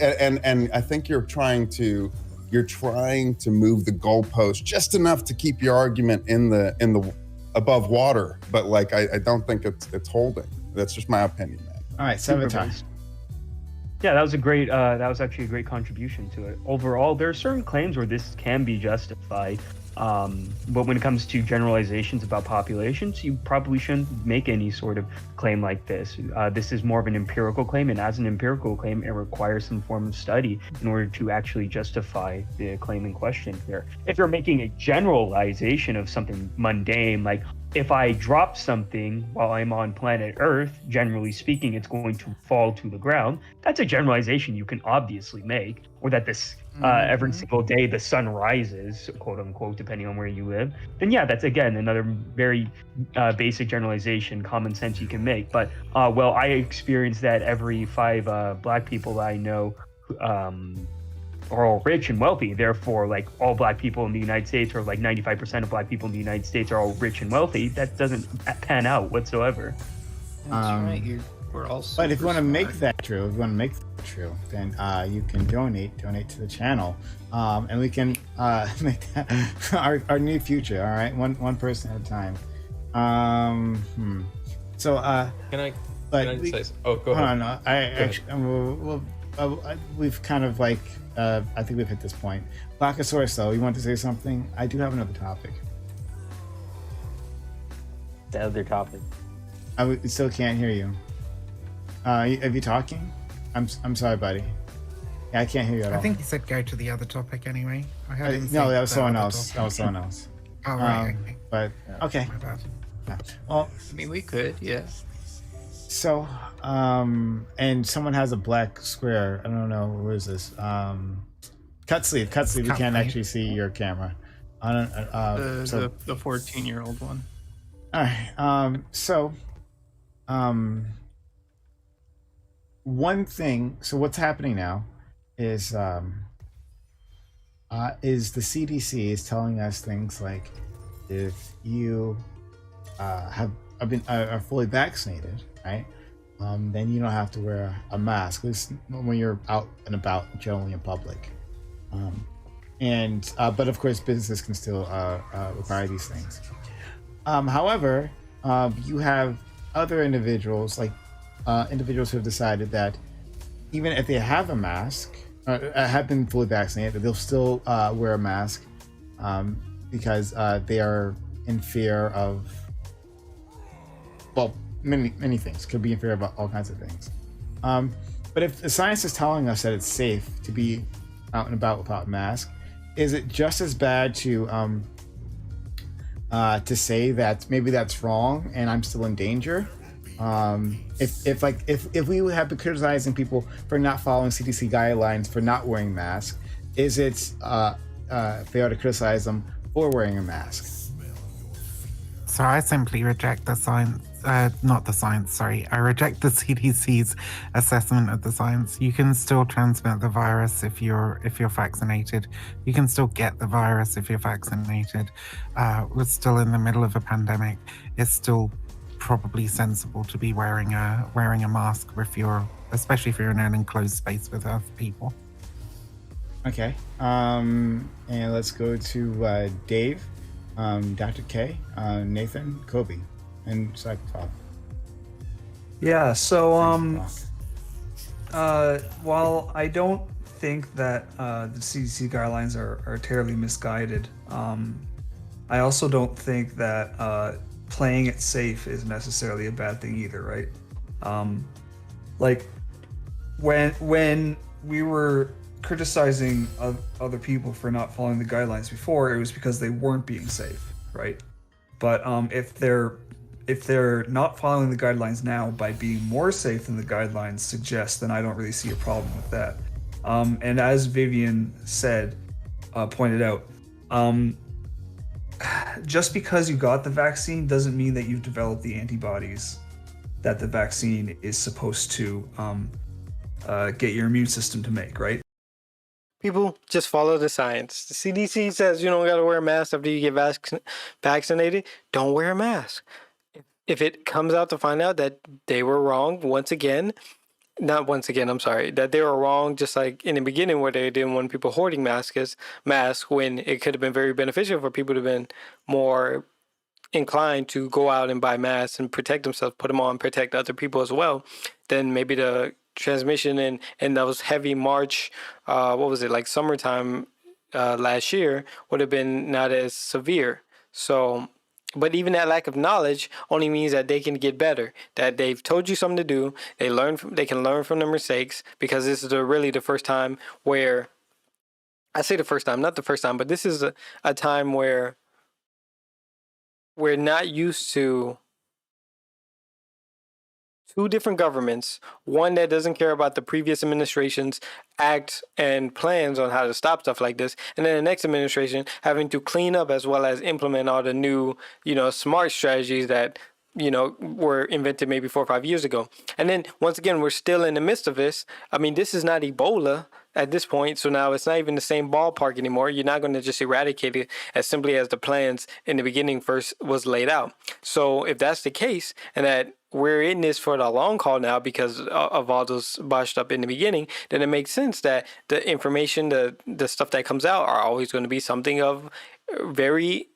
and I think you're trying to move the goalpost just enough to keep your argument in the above water. But like, I don't think it's holding. That's just my opinion, man. All right, Salvatore. Yeah, that was actually a great contribution to it. Overall, there are certain claims where this can be justified. But when it comes to generalizations about populations, you probably shouldn't make any sort of claim like this. This is more of an empirical claim, and as an empirical claim, it requires some form of study in order to actually justify the claim in question here. If you're making a generalization of something mundane, like if I drop something while I'm on planet Earth, generally speaking, it's going to fall to the ground. That's a generalization you can obviously make, or that this every single day the sun rises, quote unquote, depending on where you live, then yeah, that's again another very basic generalization, common sense you can make. But well, I experienced that every 5 black people that I know are all rich and wealthy. Therefore, like all black people in the United States, or like 95% of black people in the United States, are all rich and wealthy. That doesn't pan out whatsoever. That's right. We're all. But if you want to make smart. that true, then you can donate to the channel, and we can make that our new future. All right, one person at a time. So Can I say? Oh, go hold ahead. on. I actually we've kind of like I think we've hit this point. Blackosaurus, though, you want to say something? I do have another topic. The other topic. I still can't hear you. Are you talking? I'm sorry, buddy. Yeah, I can't hear you at all. I think he said go to the other topic anyway. I heard him No, say that was the someone other else. topic. That was someone else. Oh, right. Okay. But okay. My bad. Yeah. Well, I mean, we could, yeah. so and someone has a black square. I don't know, where is this? Cut sleeve. We can't actually see your camera. I don't. The 14-year-old one. All right. One thing. So what's happening now is the CDC is telling us things like, if you are fully vaccinated, right? Then you don't have to wear a mask, at least when you're out and about, generally in public. But of course, businesses can still require these things. However, you have other individuals, like individuals who have decided that even if they have a mask, have been fully vaccinated, they'll still wear a mask because they are in fear of, well, many things. Could be in fear about all kinds of things. But if the science is telling us that it's safe to be out and about without a mask, is it just as bad to say that maybe that's wrong and I'm still in danger? If we have been criticizing people for not following CDC guidelines for not wearing masks, is it fair to criticize them for wearing a mask? So I simply reject the science, not the science, sorry. I reject the CDC's assessment of the science. You can still transmit the virus if you're vaccinated. You can still get the virus if you're vaccinated. We're still in the middle of a pandemic. It's still probably sensible to be wearing a mask especially if you're in an enclosed space with other people. Okay. And let's go to Dave, Dr. K, Nathan, Kobe, and Psychopath. Yeah, so while I don't think that the CDC guidelines are terribly misguided, I also don't think that playing it safe is necessarily a bad thing either, right? Like when we were criticizing other people for not following the guidelines before, it was because they weren't being safe, right? But if they're not following the guidelines now by being more safe than the guidelines suggest, then I don't really see a problem with that. And as Vivian said, pointed out, just because you got the vaccine doesn't mean that you've developed the antibodies that the vaccine is supposed to get your immune system to make, right? People just follow the science. The CDC says you don't got to wear a mask after you get vaccinated. Don't wear a mask. If it comes out to find out that they were wrong that they were wrong, just like in the beginning where they didn't want people hoarding masks when it could have been very beneficial for people to have been more inclined to go out and buy masks and protect themselves, put them on, protect other people as well, then maybe the transmission in those heavy March, like summertime last year would have been not as severe. So, but even that lack of knowledge only means that they can get better, that they've told you something to do, they can learn from their mistakes, because this is really the first time where, I say the first time, not the first time, but this is a time where we're not used to two different governments, one that doesn't care about the previous administration's act and plans on how to stop stuff like this, and then the next administration having to clean up as well as implement all the new, smart strategies that, were invented maybe 4 or 5 years ago. And then once again, we're still in the midst of this. I mean, this is not Ebola at this point, so now it's not even the same ballpark anymore. You're not going to just eradicate it as simply as the plans in the beginning first was laid out. So if that's the case, and that we're in this for the long haul now because of all those botched up in the beginning, then it makes sense that the information, the stuff that comes out are always going to be something of very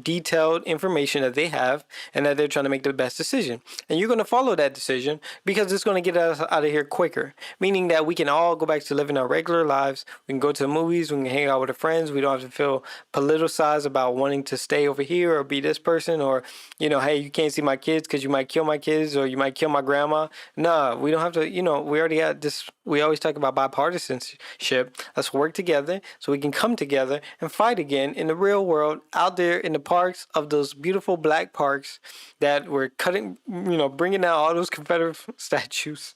detailed information that they have, and that they're trying to make the best decision. And you're going to follow that decision because it's going to get us out of here quicker, meaning that we can all go back to living our regular lives. We can go to the movies, we can hang out with our friends. We don't have to feel politicized about wanting to stay over here or be this person, or, hey, you can't see my kids because you might kill my kids or you might kill my grandma. Nah, we don't have to, we already had this. We always talk about bipartisanship. Let's work together so we can come together and fight again in the real world, out there in the parks of those beautiful black parks that were cutting, bringing out all those Confederate statues.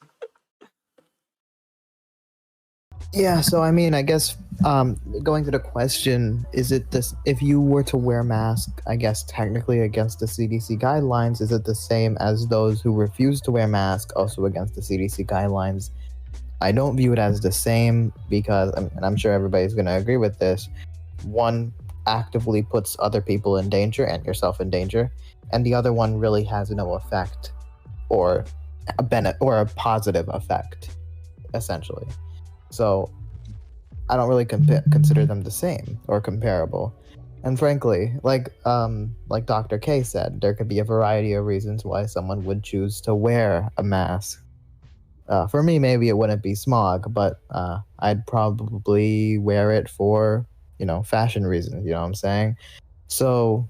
Yeah, so I mean, I guess going to the question, is it this, if you were to wear a mask, I guess technically against the CDC guidelines, is it the same as those who refuse to wear masks also against the CDC guidelines? I don't view it as the same because, and I'm sure everybody's going to agree with this, one actively puts other people in danger and yourself in danger, and the other one really has no effect or a positive effect, essentially. So I don't really consider them the same or comparable. And frankly, like Dr. K said, there could be a variety of reasons why someone would choose to wear a mask. For me, maybe it wouldn't be smog, but I'd probably wear it for, fashion reasons, you know what I'm saying? So,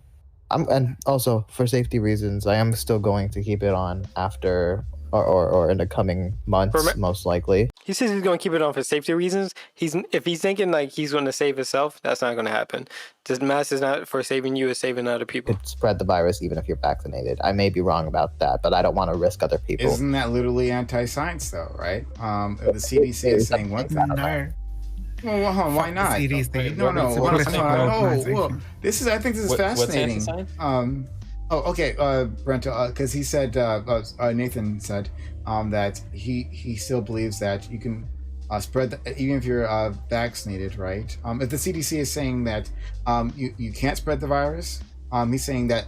and also for safety reasons, I am still going to keep it on after or in the coming months, most likely. He says he's going to keep it on for safety reasons. If he's thinking like he's going to save himself, that's not going to happen. This mask is not for saving you; it's saving other people. Could spread the virus even if you're vaccinated. I may be wrong about that, but I don't want to risk other people. Isn't that literally anti-science, though? Right? The CDC is saying one thing. No. Well, why not? CDC. No. This is. I think this is fascinating. What's anti-science? Okay, Brent, because he said, Nathan said that he still believes that you can spread even if you're vaccinated, right? If the CDC is saying that you can't spread the virus, he's saying that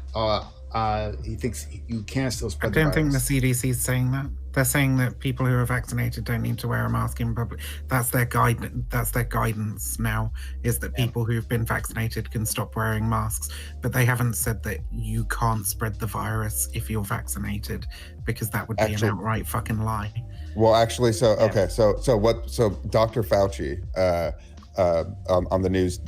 he thinks you can still spread the virus. I don't think the CDC is saying that. They're saying that people who are vaccinated don't need to wear a mask in public. That's their guidance. That's their guidance now, is that people who've been vaccinated can stop wearing masks. But they haven't said that you can't spread the virus if you're vaccinated, because that would be an outright fucking lie. Well, actually, so Dr. Fauci on the news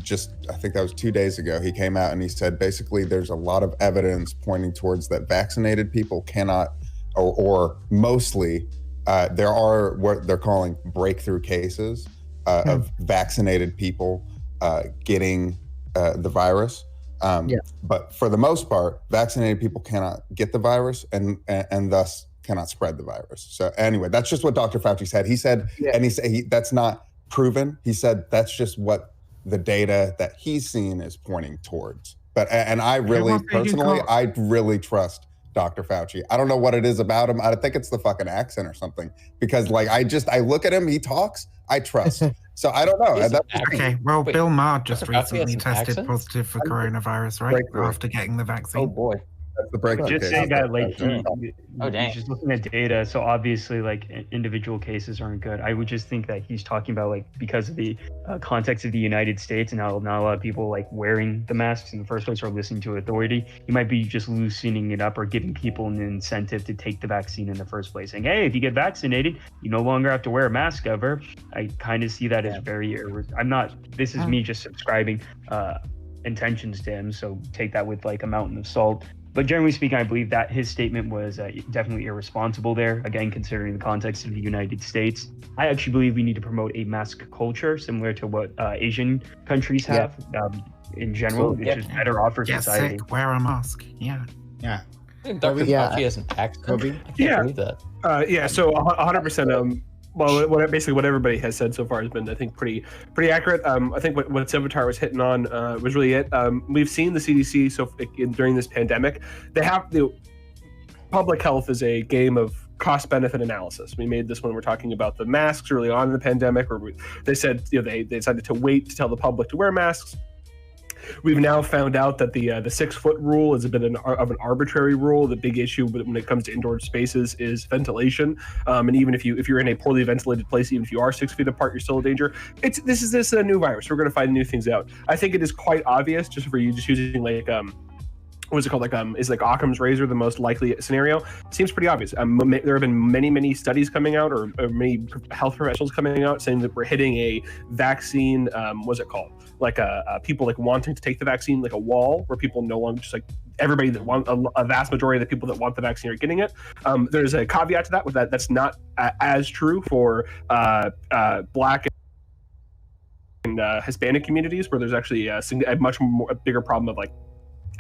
I think that was 2 days ago, he came out and he said basically there's a lot of evidence pointing towards that vaccinated people cannot, or mostly there are what they're calling breakthrough cases of vaccinated people getting the virus. But for the most part, vaccinated people cannot get the virus and thus cannot spread the virus. So anyway, that's just what Dr. Fauci said. He said, and he said that's not proven. He said that's just what the data that he's seen is pointing towards. But and I really personally, I really trust Dr. Fauci. I don't know what it is about him. I think it's the fucking accent or something. Because like I look at him, he talks, I trust. So I don't know. Okay, well, Bill Maher just recently tested positive for coronavirus, right? After getting the vaccine. Oh boy. That's the breakthrough Just case. saying that, like, dang. he's just looking at data. So obviously, like, individual cases aren't good. I would just think that he's talking about, like, because of the context of the United States and how not a lot of people like wearing the masks in the first place or listening to authority. He might be just loosening it up or giving people an incentive to take the vaccine in the first place, saying, "Hey, if you get vaccinated, you no longer have to wear a mask ever." I kind of see that as very. I'm not. This is me just subscribing intentions to him. So take that with like a mountain of salt. But generally speaking, I believe that his statement was definitely irresponsible there, again, considering the context of the United States. I actually believe we need to promote a mask culture similar to what Asian countries have in general, which is better off for society. Sick, wear a mask. Yeah. Dr. Fauci has an accent. I can't believe that. So 100%. Well, basically what everybody has said so far has been, I think, pretty accurate. I think what Sevatar was hitting on was really it. We've seen the CDC during this pandemic. They have public health is a game of cost-benefit analysis. We made this when we're talking about the masks early on in the pandemic, where they said they decided to wait to tell the public to wear masks. We've now found out that the 6-foot rule is a bit of an arbitrary rule. The big issue when it comes to indoor spaces is ventilation. And even if you're in a poorly ventilated place, even if you are 6 feet apart, you're still in danger. This is a new virus. We're going to find new things out. I think it is quite obvious, just for you just using like what is it called? Is like Occam's razor the most likely scenario? Seems pretty obvious. There have been many studies coming out, or many health professionals coming out saying that we're hitting a vaccine. What's it called? Like people like wanting to take the vaccine, like a wall where people no longer just like everybody that want a vast majority of the people that want the vaccine are getting it. There's a caveat to that with that's not as true for Black and Hispanic communities, where there's actually a much bigger problem of like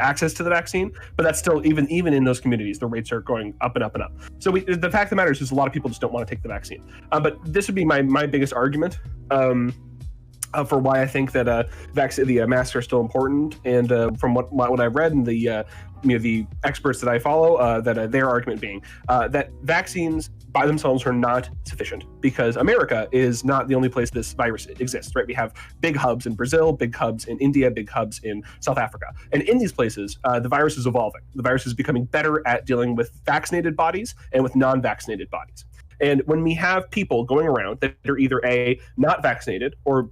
access to the vaccine, but that's still even in those communities, the rates are going up and up and up. So the fact of the matter is a lot of people just don't want to take the vaccine. But this would be my biggest argument for why I think that the masks are still important. And from what I've read and the experts that I follow, that their argument being that vaccines by themselves are not sufficient, because America is not the only place this virus exists, right? We have big hubs in Brazil, big hubs in India, big hubs in South Africa. And in these places, the virus is evolving. The virus is becoming better at dealing with vaccinated bodies and with non-vaccinated bodies. And when we have people going around that are either A, not vaccinated, or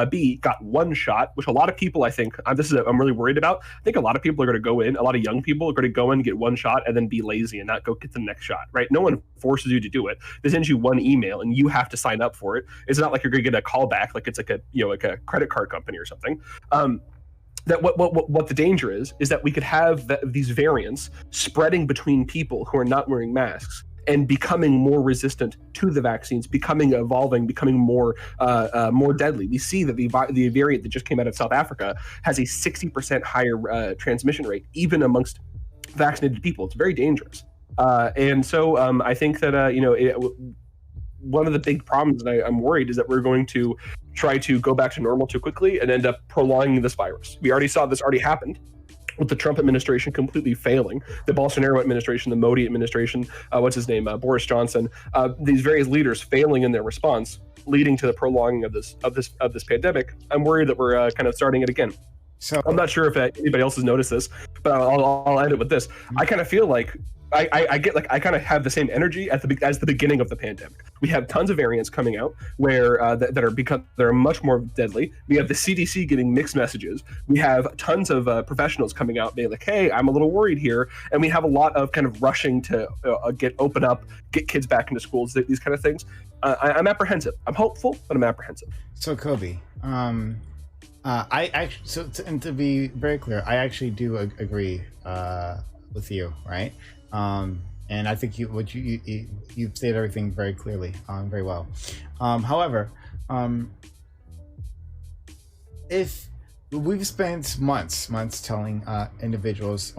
B, got one shot, which a lot of people, I think, I'm really worried about. I think a lot of people are going to go in, a lot of young people are going to go in, get one shot, and then be lazy and not go get the next shot, right? No one forces you to do it. They send you one email and you have to sign up for it. It's not like you're going to get a call back, like it's like a credit card company or something. That what the danger is that we could have these variants spreading between people who are not wearing masks. and becoming more resistant to the vaccines, evolving, becoming more deadly. We see that the variant that just came out of South Africa has a 60% higher transmission rate, even amongst vaccinated people. It's very dangerous. And so I think that one of the big problems that I'm worried is that we're going to try to go back to normal too quickly and end up prolonging this virus. We already saw this already happened with the Trump administration completely failing, the Bolsonaro administration, the Modi administration, Boris Johnson, these various leaders failing in their response, leading to the prolonging of this pandemic. I'm worried that we're kind of starting it again. So I'm not sure if anybody else has noticed this, but I'll end it with this. I kind of feel like I kind of have the same energy as the beginning of the pandemic. We have tons of variants coming out where that are much more deadly. We have the CDC getting mixed messages. We have tons of professionals coming out being like, "Hey, I'm a little worried here," and we have a lot of kind of rushing to open up, get kids back into schools, these kind of things. I'm apprehensive. I'm hopeful, but I'm apprehensive. So Kobe, to be very clear, I actually do agree with you, right? And I think you've stated everything very clearly, very well. However, if we've spent months telling individuals,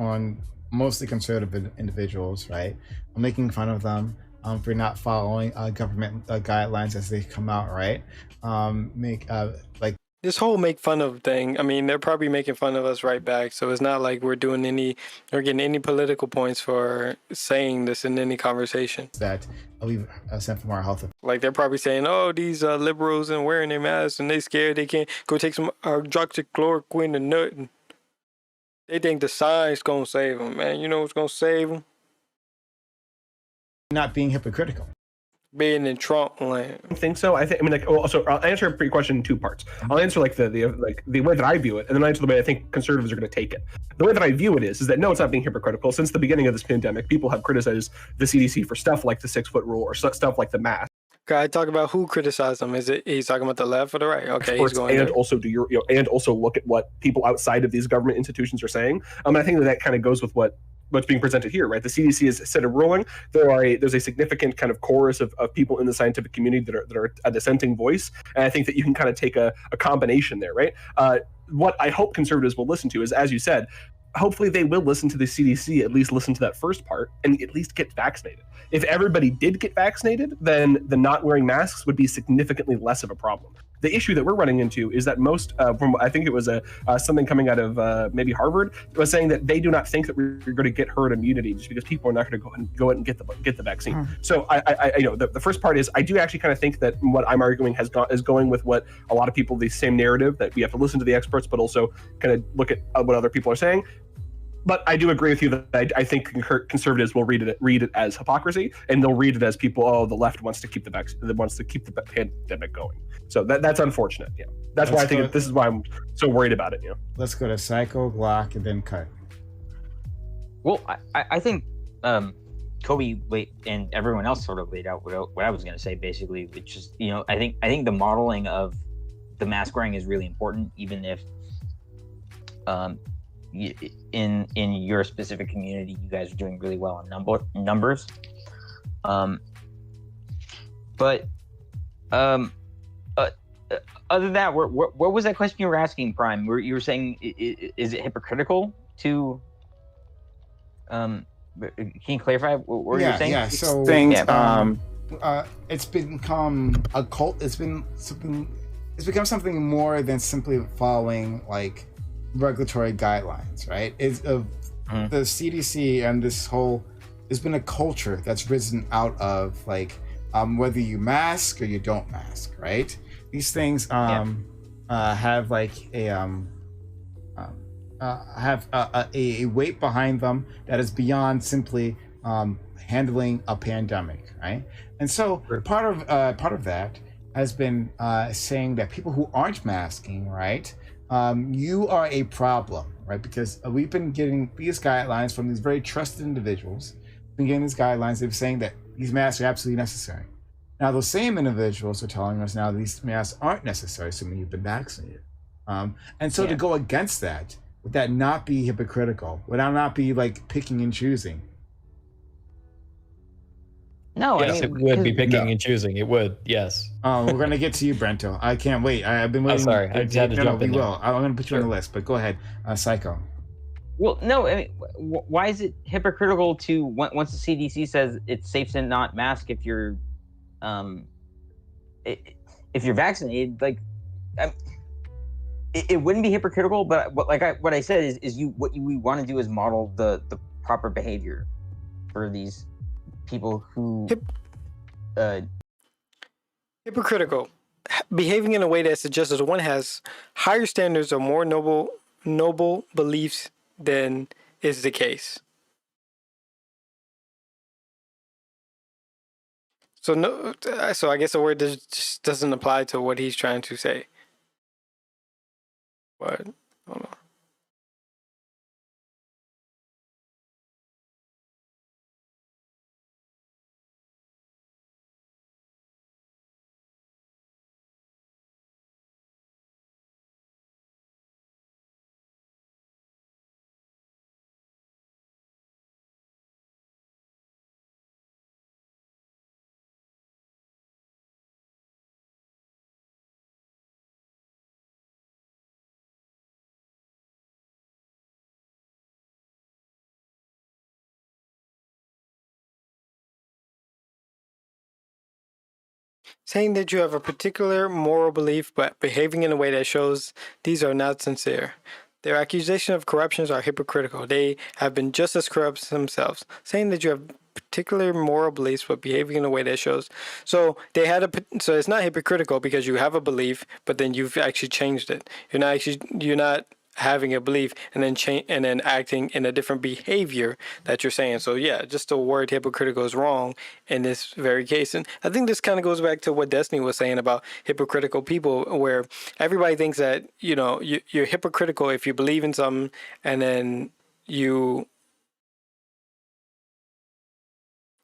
mostly conservative individuals, right, making fun of them for not following government guidelines as they come out, right? This whole make fun of thing, I mean, they're probably making fun of us right back. So it's not like we're getting any political points for saying this in any conversation. That we've sent from our health. Like they're probably saying, "Oh, these liberals and wearing their masks and they scared they can't go take some hydroxychloroquine and nothing. They think the science gonna save them, man. You know what's gonna save them? Not being hypocritical. Being in Trump land. I think so. So I'll answer your question in two parts. I'll answer the way that I view it, and then I'll answer the way I think conservatives are going to take it. The way that I view it is that no, it's not being hypocritical. Since the beginning of this pandemic, people have criticized the CDC for stuff like the 6-foot rule or stuff like the mask. Okay, I talk about who criticized him. He's talking about the left or the right? Okay, he's going and there. Also and also look at what people outside of these government institutions are saying. I think that kind of goes with what's being presented here, right? The CDC has set a ruling. There's a significant kind of chorus of people in the scientific community that are a dissenting voice, and I think that you can kind of take a combination there, right? What I hope conservatives will listen to is, as you said, hopefully they will listen to the CDC, at least listen to that first part, and at least get vaccinated. If everybody did get vaccinated, then the not wearing masks would be significantly less of a problem. The issue that we're running into is that most, from I think it was something coming out of maybe Harvard, was saying that they do not think that we're going to get herd immunity just because people are not going to go out and get the vaccine. So the first part is I do actually kind of think that what I'm arguing is going with what a lot of people, the same narrative, that we have to listen to the experts, but also kind of look at what other people are saying. But I do agree with you that I think conservatives will read it as hypocrisy, and they'll read it as people. Oh, the left wants to keep the pandemic going. So that's unfortunate. Yeah, that's why I think this is why I'm so worried about it. Let's go to Psycho, Glock, and then Cut. Well, I think Kobe and everyone else sort of laid out what I was going to say basically, which is I think the modeling of the mask wearing is really important, even if in your specific community you guys are doing really well on numbers, but other than that, what was that question you were asking, Prime? You were saying, is it hypocritical to can you clarify what were you saying? So it's become a cult. It's become something more than simply following like regulatory guidelines, right? The CDC and this whole, there's been a culture that's risen out of like whether you mask or you don't mask, right? These things have like a weight behind them that is beyond simply handling a pandemic, right? And so part of that has been saying that people who aren't masking, right, you are a problem, right? Because we've been getting these guidelines from these very trusted individuals. Been getting these guidelines. They're saying that these masks are absolutely necessary. Now, those same individuals are telling us now these masks aren't necessary, assuming you've been vaccinated. And so to go against that, would that not be hypocritical? Would that not be like picking and choosing? No, Yes, it would be picking and choosing. It would. Yes. We're gonna get to you, Brento. I can't wait. I've been waiting. sorry. I just had to jump we in there. will. I'm gonna put you on the list, but go ahead, Psycho. Well, no. I mean, why is it hypocritical to once the CDC says it's safe to not mask if you're vaccinated? Like, it wouldn't be hypocritical, but what I said is what we want to do is model the proper behavior for these people who Hypocritical. Behaving in a way that suggests that one has higher standards or more noble beliefs than is the case. So I guess the word just doesn't apply to what he's trying to say. What? I don't know. Saying that you have a particular moral belief but behaving in a way that shows these are not sincere. Their accusations of corruptions are hypocritical. They have been just as corrupt themselves. Saying that you have particular moral beliefs but behaving in a way that shows. So so it's not hypocritical because you have a belief, but then you've actually changed it. You're not having a belief and then acting in a different behavior that you're saying. So yeah, just the word hypocritical is wrong in this very case. And I think this kind of goes back to what Destiny was saying about hypocritical people, where everybody thinks that, you're hypocritical if you believe in something and then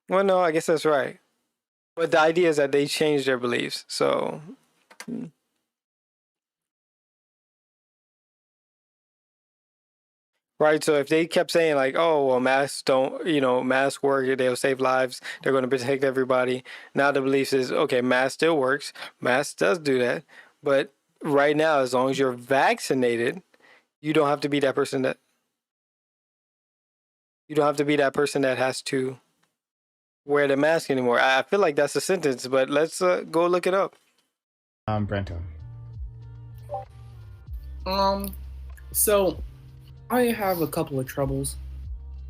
well, no, I guess that's right. But the idea is that they change their beliefs. So right, so if they kept saying like, "Oh, well, masks masks work. They'll save lives. They're going to protect everybody." Now the belief is, okay, mask still works. Mask does do that, but right now, as long as you're vaccinated, you don't have to be that person that has to wear the mask anymore. I feel like that's a sentence, but let's go look it up. Brento. So I have a couple of troubles.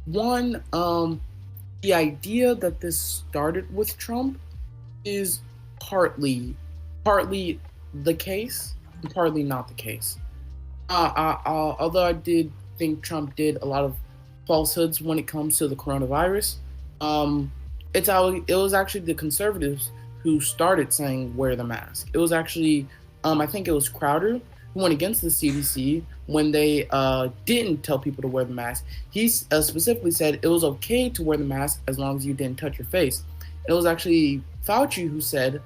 One, the idea that this started with Trump is partly the case and partly not the case. Although I did think Trump did a lot of falsehoods when it comes to the coronavirus, it was actually the conservatives who started saying wear the mask. It was actually, I think it was Crowder who went against the CDC when they didn't tell people to wear the mask. He specifically said it was okay to wear the mask as long as you didn't touch your face. It was actually Fauci who said,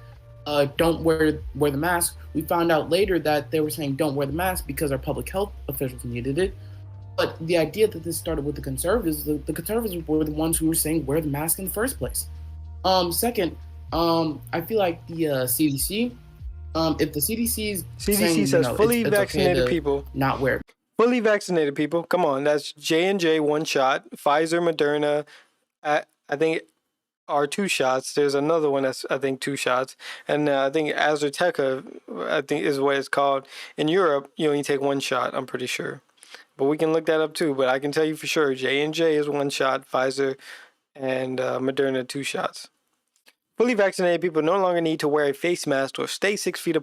don't wear the mask. We found out later that they were saying don't wear the mask because our public health officials needed it. But the idea that this started with the conservatives, the conservatives were the ones who were saying wear the mask in the first place. Second, I feel like the CDC, if the CDC says fully vaccinated people not wear. Fully vaccinated people, come on, that's J&J 1 shot, Pfizer, Moderna, I think are 2 shots. There's another one that's I think 2 shots, and I think AstraZeneca, I think is what it's called. In Europe, you only take 1 shot. I'm pretty sure, but we can look that up too. But I can tell you for sure, J&J is 1 shot, Pfizer and Moderna 2 shots. Fully vaccinated people no longer need to wear a face mask or stay 6 feet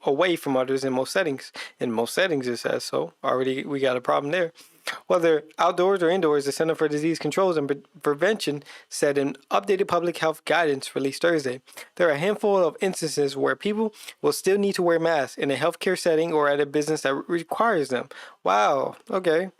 away from others in most settings. In most settings, it says so. Already, we got a problem there. Whether outdoors or indoors, the Center for Disease Control and Prevention said in updated public health guidance released Thursday, there are a handful of instances where people will still need to wear masks in a healthcare setting or at a business that requires them. Wow, okay.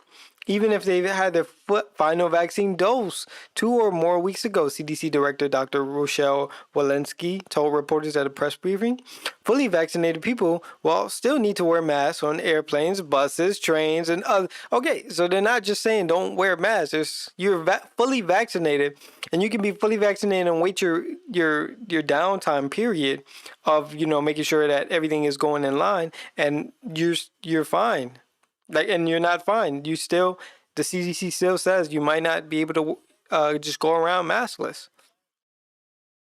even if they've had their final vaccine dose 2 or more weeks ago, CDC Director Dr. Rochelle Walensky told reporters at a press briefing. Fully vaccinated people will still need to wear masks on airplanes, buses, trains, and other. Okay, so they're not just saying don't wear masks. You're fully vaccinated, and you can be fully vaccinated and wait your downtime period of making sure that everything is going in line, and you're fine. And you're not fine. The CDC still says you might not be able to just go around maskless.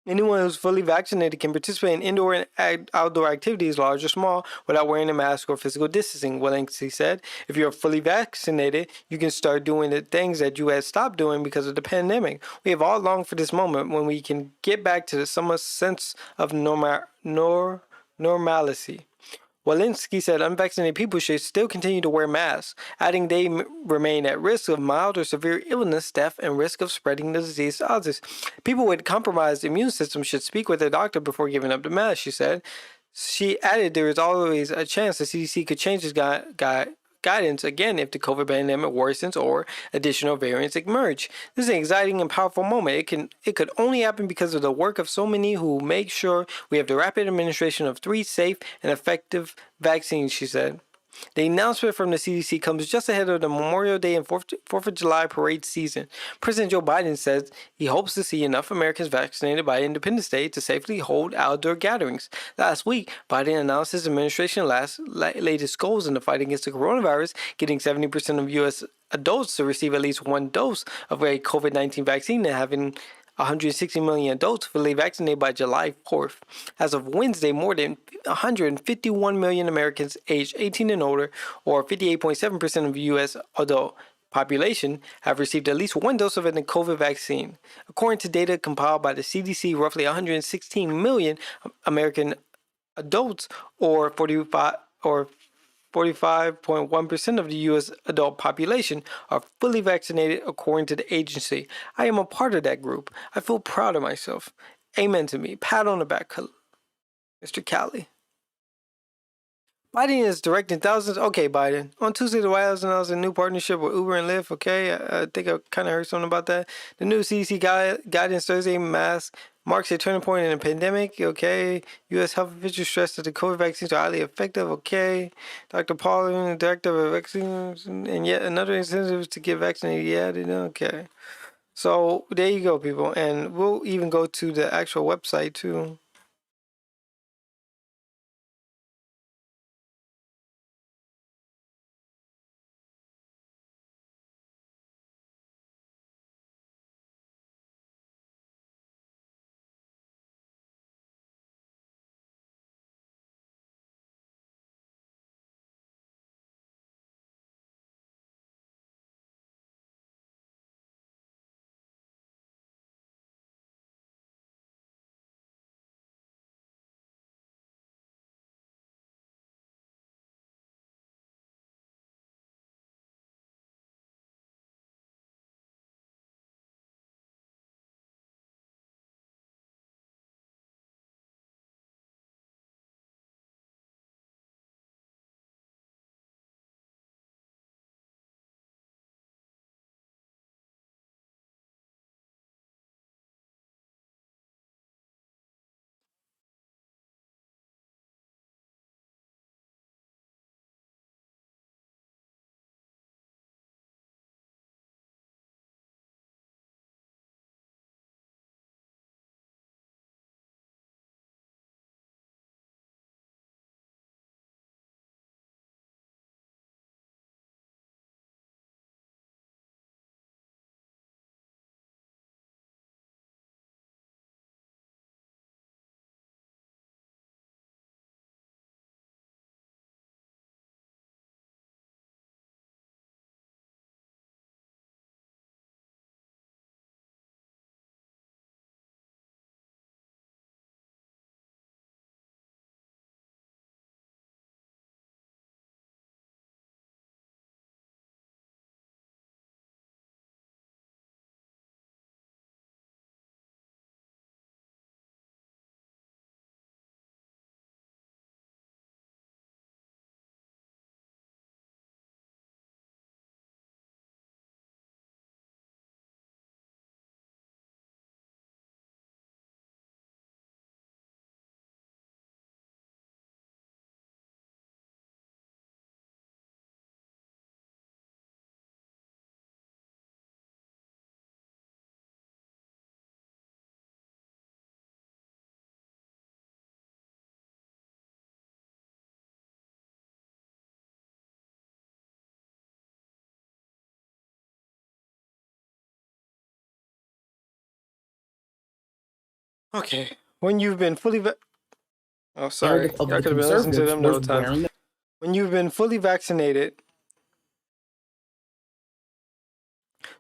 Anyone who's fully vaccinated can participate in indoor and outdoor activities, large or small, without wearing a mask or physical distancing, Walensky said. If you're fully vaccinated, you can start doing the things that you had stopped doing because of the pandemic. We have all longed for this moment when we can get back to some sense of normalcy. Walensky said unvaccinated people should still continue to wear masks, adding they remain at risk of mild or severe illness, death, and risk of spreading the disease to others. People with compromised immune systems should speak with their doctor before giving up the mask, she said. She added there is always a chance the CDC could change its guidance again if the COVID pandemic worsens or additional variants emerge. This is an exciting and powerful moment. It could only happen because of the work of so many who make sure we have the rapid administration of 3 safe and effective vaccines, she said. The announcement from the CDC comes just ahead of the Memorial Day and 4th of July parade season. President Joe Biden says he hopes to see enough Americans vaccinated by Independence Day to safely hold outdoor gatherings. Last week, Biden announced his administration's latest goals in the fight against the coronavirus, getting 70% of U.S. adults to receive at least 1 dose of a COVID-19 vaccine and having 160 million adults fully vaccinated by July 4th. As of Wednesday, more than 151 million Americans aged 18 and older, or 58.7% of the U.S. adult population, have received at least 1 dose of a COVID vaccine. According to data compiled by the CDC, roughly 116 million American adults, or 45.1% of the U.S. adult population, are fully vaccinated according to the agency. I am a part of that group. I feel proud of myself. Amen to me. Pat on the back, Mr. Cali. Biden is directing thousands. Okay, Biden. On Tuesday, the White House announced a new partnership with Uber and Lyft. Okay, I think I kind of heard something about that. The new CDC guidance Thursday mask marks a turning point in the pandemic. Okay, U.S. health officials stressed that the COVID vaccines are highly effective. Okay, Dr. Paul, the director of vaccines, and yet another incentive to get vaccinated. Yeah, they know. Okay, so there you go, people, and we'll even go to the actual website too. Okay. When you've been fully oh, sorry. Of Y'all the could have been listening to conservatives them the whole was time. wearing When you've been fully vaccinated,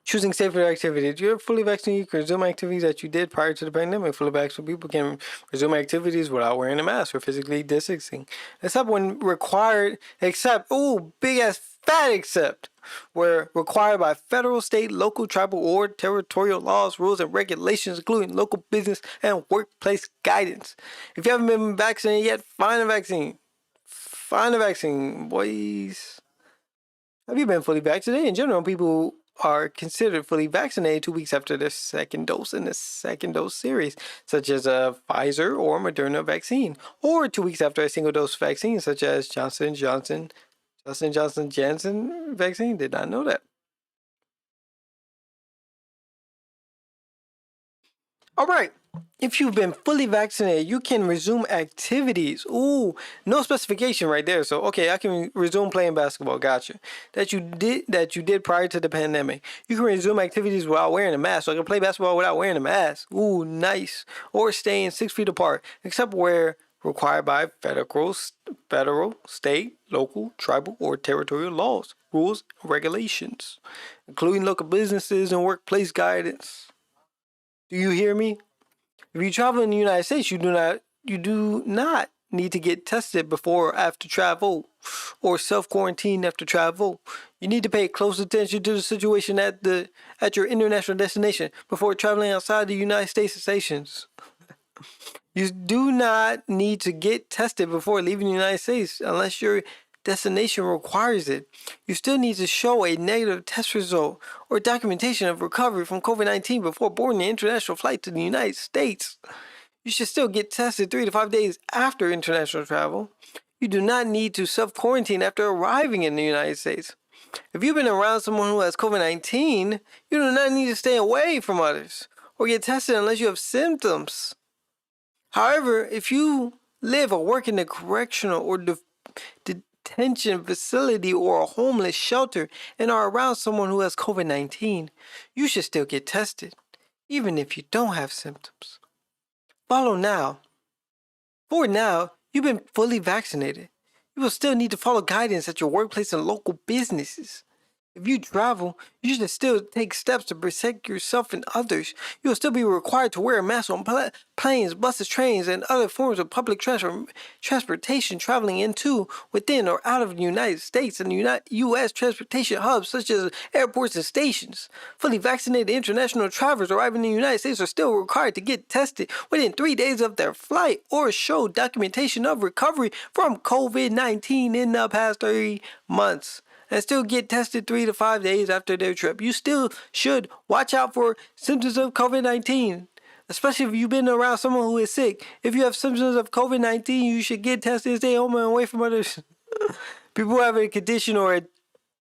choosing safer activities. If you're fully vaccinated, you can resume activities that you did prior to the pandemic. Fully vaccinated people can resume activities without wearing a mask or physically distancing, except when required, except, ooh, big ass fat except, where required by federal, state, local, tribal, or territorial laws, rules, and regulations, including local business and workplace guidance. If you haven't been vaccinated yet, find a vaccine. Find a vaccine, boys. Have you been fully vaccinated? In general, people are considered fully vaccinated 2 weeks after their second dose in the second dose series, such as a Pfizer or Moderna vaccine, or 2 weeks after a single dose vaccine, such as Johnson Johnson Janssen vaccine. Did not know that. All right. If you've been fully vaccinated, you can resume activities. Ooh, no specification right there. So, okay, I can resume playing basketball. Gotcha. That you did prior to the pandemic. You can resume activities without wearing a mask. So I can play basketball without wearing a mask. Ooh, nice. Or staying 6 feet apart, except where required by federal, state, local, tribal, or territorial laws, rules, and regulations, including local businesses and workplace guidance. Do you hear me? If you travel in the United States, you do not need to get tested before or after travel or self-quarantine after travel. You need to pay close attention to the situation at your international destination before traveling outside the United States stations. You do not need to get tested before leaving the United States unless your destination requires it. You still need to show a negative test result or documentation of recovery from COVID-19 before boarding an international flight to the United States. You should still get tested 3 to 5 days after international travel. You do not need to self-quarantine after arriving in the United States. If you've been around someone who has COVID-19, you do not need to stay away from others or get tested unless you have symptoms. However, if you live or work in a correctional or detention facility or a homeless shelter and are around someone who has COVID-19, you should still get tested, even if you don't have symptoms. Follow now. For now, you've been fully vaccinated. You will still need to follow guidance at your workplace and local businesses. If you travel, you should still take steps to protect yourself and others. You will still be required to wear a mask on planes, buses, trains, and other forms of public transportation traveling into, within, or out of the United States and U.S. transportation hubs such as airports and stations. Fully vaccinated international travelers arriving in the United States are still required to get tested within 3 days of their flight or show documentation of recovery from COVID-19 in the past 3 months. And still get tested 3 to 5 days after their trip. You still should watch out for symptoms of COVID-19, especially if you've been around someone who is sick. If you have symptoms of COVID-19, you should get tested and stay home and away from others. People who have a condition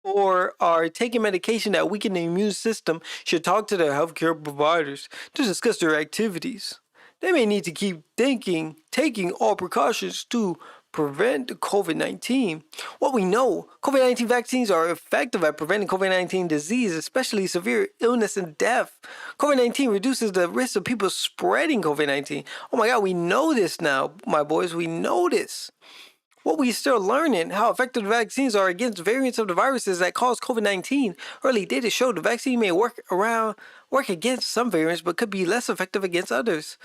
or are taking medication that weaken the immune system should talk to their healthcare providers to discuss their activities. They may need to keep taking all precautions to prevent COVID-19. What we know, COVID-19 vaccines are effective at preventing COVID-19 disease, especially severe illness and death. COVID-19 reduces the risk of people spreading COVID-19. Oh my God, we know this now, my boys. We know this. What we still learning, how effective the vaccines are against variants of the viruses that cause COVID-19. Early data show the vaccine may work against some variants, but could be less effective against others.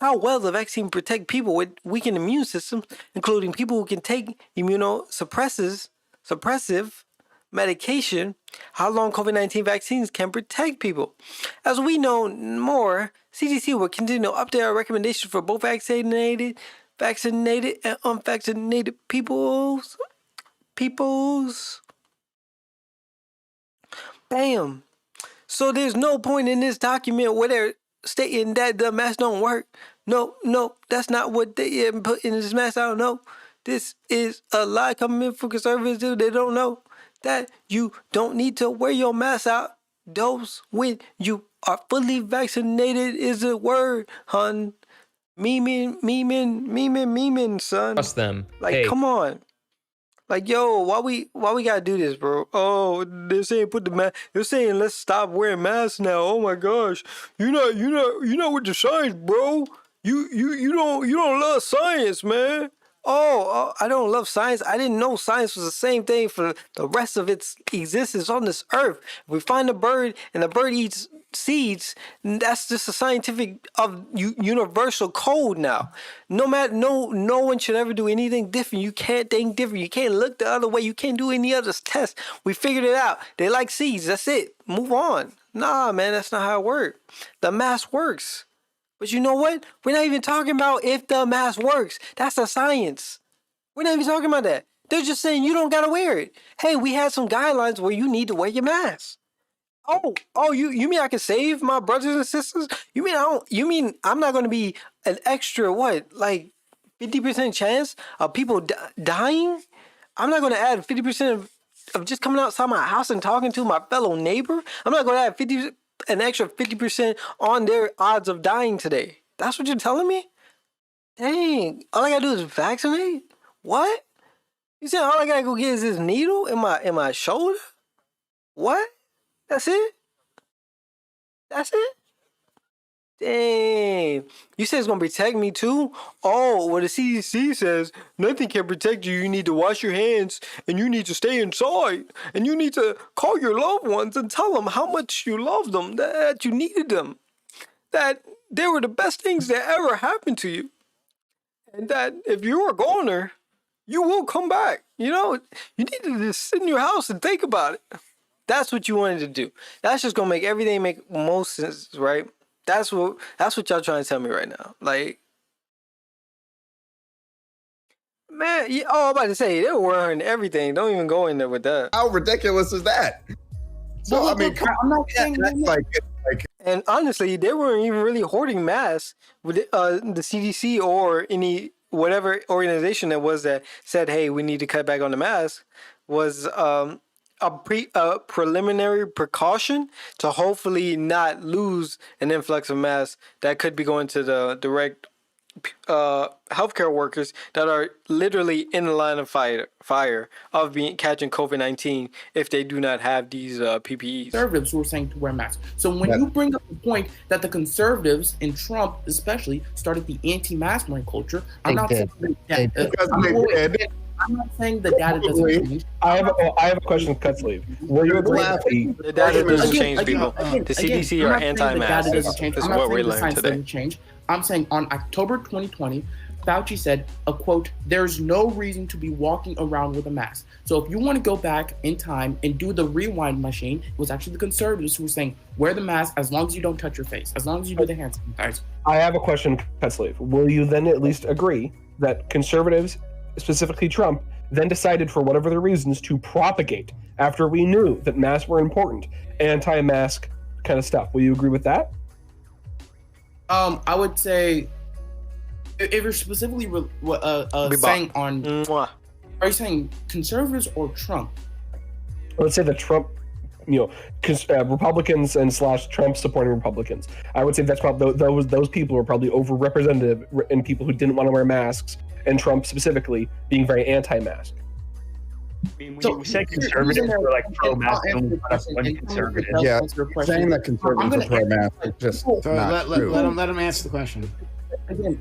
How well the vaccine protect people with weakened immune systems, including people who can take immunosuppressive medication, how long COVID-19 vaccines can protect people. As we know more, CDC will continue to update our recommendations for both vaccinated and unvaccinated peoples. Bam. So there's no point in this document where they're stating that the masks don't work. No, that's not what they put in this mask. I don't know. This is a lie coming in from conservatives. They don't know that you don't need to wear your mask outdoors when you are fully vaccinated is a word, hun. Memeing, son. Trust them. Like, Hey. come on. Like, yo, why we gotta do this, bro? Oh, they're saying put the mask. They're saying let's stop wearing masks now. Oh my gosh, you're not with the science, bro. you don't love science, man. Oh, I don't love science. I didn't know science was the same thing for the rest of its existence on this earth. If we find a bird and the bird eats seeds, that's just a scientific universal code now. No one should ever do anything different. You can't think different. You can't look the other way. You can't do any other test. We figured it out. They like seeds. That's it. Move on. Nah, man, that's not how it works. The math works. But you know what? We're not even talking about if the mask works. That's the science. We're not even talking about that. They're just saying you don't gotta wear it. Hey, we had some guidelines where you need to wear your mask. Oh, you mean I can save my brothers and sisters? You mean I'm not gonna be an extra what? Like 50% chance of people dying? I'm not gonna add 50% of just coming outside my house and talking to my fellow neighbor. I'm not gonna add an extra 50% on their odds of dying today. That's what you're telling me? Dang, all I gotta do is vaccinate? What? You said all I gotta go get is this needle in my shoulder? What? That's it? That's it? Dang. You said it's gonna protect me too? Oh, well the CDC says nothing can protect you. You need to wash your hands and you need to stay inside and you need to call your loved ones and tell them how much you love them, that you needed them, that they were the best things that ever happened to you, and that if you're a goner, you will come back. You know, you need to just sit in your house and think about it. That's what you wanted to do. That's just gonna make everything make most sense, right? That's what y'all trying to tell me right now. Like, man, I'm about to say they were wearing everything. Don't even go in there with that. How ridiculous is that? So I mean, I'm not saying that's like. And honestly, they weren't even really hoarding masks with the CDC or any whatever organization it was that said, "Hey, we need to cut back on the mask." Was a preliminary precaution to hopefully not lose an influx of masks that could be going to the direct healthcare workers that are literally in the line of fire of catching COVID-19 if they do not have these PPEs. Conservatives who are saying to wear masks. So when you bring up the point that the conservatives and Trump especially started the anti-mask wearing culture, I'm not saying that. I'm not saying the data doesn't change. I have a question, Cutsleeve. Were you agreeing the data doesn't change, people? The CDC are anti-mask. This is what we learned today. I'm saying on October 2020, Fauci said, a quote, "There's no reason to be walking around with a mask." So if you want to go back in time and do the rewind machine, it was actually the conservatives who were saying, wear the mask as long as you don't touch your face, as long as you do the hand sanitizer. I have a question, Cutsleeve. Will you then at least agree that conservatives, specifically Trump, then decided for whatever the reasons to propagate after we knew that masks were important, anti-mask kind of stuff? Will you agree with that? I would say, if you're specifically saying on, are you saying conservatives or Trump? Let's say the Trump, Republicans and / Trump supporting Republicans. I would say that's probably those people are probably overrepresented in people who didn't want to wear masks, and Trump specifically being very anti-mask. I mean, we said conservatives were like pro-mask, and conservatives. Yeah, saying that conservatives are pro-mask is just not true. Let him answer the question.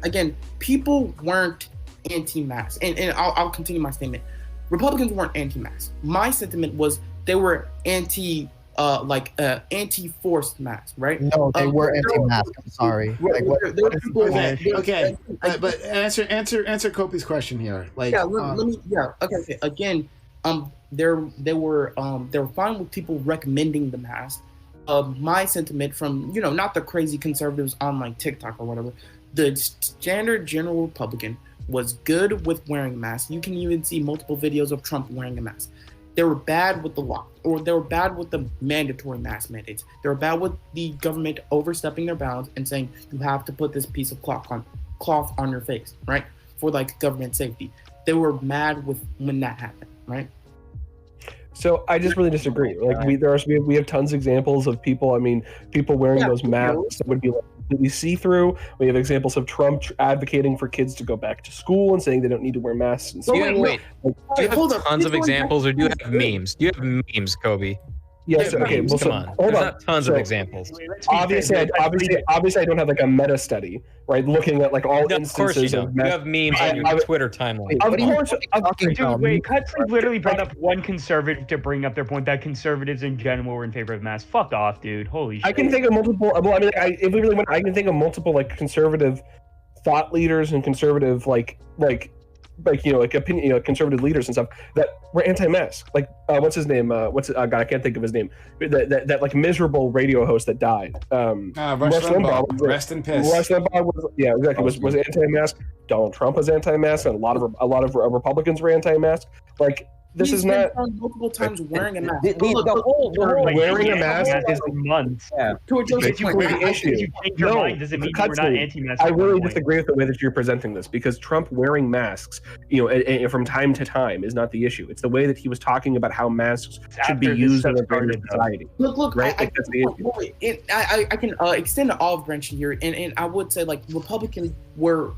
Again, people weren't anti-mask, and I'll continue my statement. Republicans weren't anti-mask. My sentiment was they were anti-forced mask, right? No, they were anti-mask. I'm sorry. Okay, but answer Kopi's question here. Like, okay. Again, they were fine with people recommending the mask. My sentiment from not the crazy conservatives on like TikTok or whatever, the standard general Republican was good with wearing masks. You can even see multiple videos of Trump wearing a mask. They were bad with the law, or they were bad with the mandatory mask mandates. They were bad with the government overstepping their bounds and saying you have to put this piece of cloth on your face, right, for like government safety. They were mad with when that happened, right? So I just really disagree. Like we have tons of examples of people. I mean, people wearing those masks that would be like completely see-through. We have examples of Trump advocating for kids to go back to school and saying they don't need to wear masks. And do you have tons of examples, or do you have memes? Do you have memes, Kobe? Yes. Yeah, Okay. memes, Well, come so, on. hold There's on. not tons So, of examples. Obviously, I don't have like a meta study, right? Looking at like all No, of course you instances don't. of You have memes on your Twitter timeline. Of course, Dude, wait, Cutsy literally brought up one conservative to bring up their point that conservatives in general were in favor of masks. Fuck off, dude. Holy shit. I can think of multiple. Well, I mean, if we really want, I can think of multiple like conservative thought leaders and conservative like opinion, conservative leaders and stuff that were anti-mask. Like, what's his name? God, I can't think of his name. That like miserable radio host that died. Rush Limbaugh. Rest in peace. Rush Limbaugh was, yeah, exactly. Was anti-mask. Donald Trump was anti-mask, and a lot of Republicans were anti-mask. Like, this is not multiple times wearing a mask. The whole wearing a mask is months. Yeah. The issue. No, doesn't mean we're not anti-mask. I really disagree with the way that you're presenting this, because Trump wearing masks, from time to time is not the issue. It's the way that he was talking about how masks should be used in a greater society. Look, right? I That's can extend the olive branch here, and I would say like Republicans were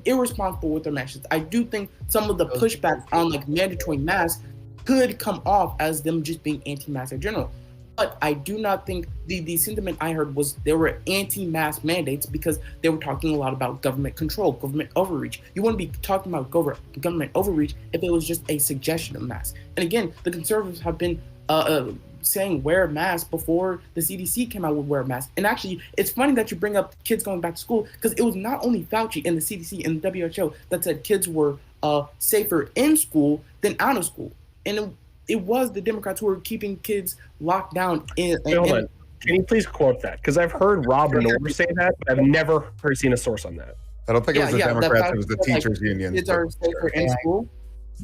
irresponsible with their messages. I do think some of the pushback on like mandatory masks could come off as them just being anti-mask in general. But I do not think the sentiment I heard was they were anti-mask mandates because they were talking a lot about government control, government overreach. You wouldn't be talking about government overreach if it was just a suggestion of masks. And again, the conservatives have been saying wear a mask before the CDC came out with wear a mask. And actually, it's funny that you bring up kids going back to school, because it was not only Fauci and the CDC and the WHO that said kids were safer in school than out of school. And it was the Democrats who were keeping kids locked down. Hold on. Can you please quote that? Because I've heard Rob Noor say that, but I've never seen a source on that. I don't think it was the Democrats, it was the teachers' union. Kids are safer in school.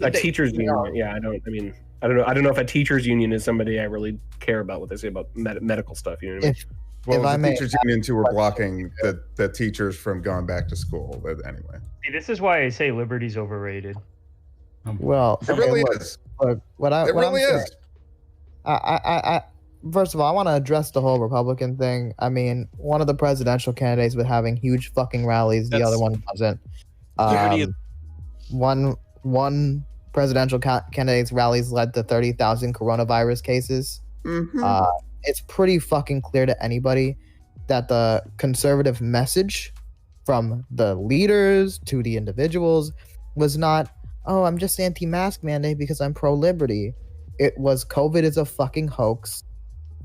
A teachers' union, yeah. I don't know if a teachers' union is somebody I really care about what they say about medical stuff. You know what I mean? Well, it was the teachers' unions who were blocking the teachers from going back to school. But anyway, See, this is why I say liberty's overrated. Well, it really is. Look, it really is. I first of all, I want to address the whole Republican thing. I mean, one of the presidential candidates was having huge fucking rallies. The other one wasn't. One presidential candidate's rallies led to 30,000 coronavirus cases. Mm-hmm. It's pretty fucking clear to anybody that the conservative message from the leaders to the individuals was not, oh, I'm just anti-mask mandate because I'm pro-liberty. It was, COVID is a fucking hoax,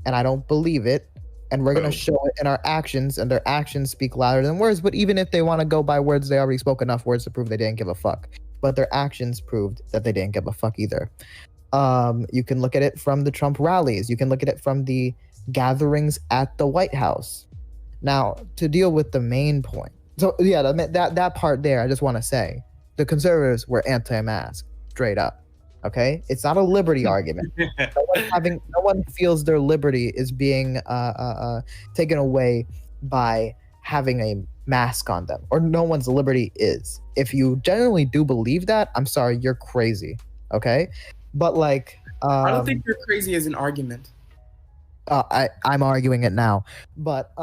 and I don't believe it, and we're going to show it in our actions, and their actions speak louder than words. But even if they want to go by words, they already spoke enough words to prove they didn't give a fuck. But their actions proved that they didn't give a fuck either. You can look at it from the Trump rallies. You can look at it from the gatherings at the White House. Now, to deal with the main point. So, yeah, that part there, I just want to say, the conservatives were anti-mask, straight up. Okay? It's not a liberty argument. No one feels their liberty is being taken away by having a mask on them, or no one's liberty is. If you genuinely do believe that, I'm sorry, you're crazy. Okay? But like, I don't think you're crazy as an argument. I'm arguing it now. But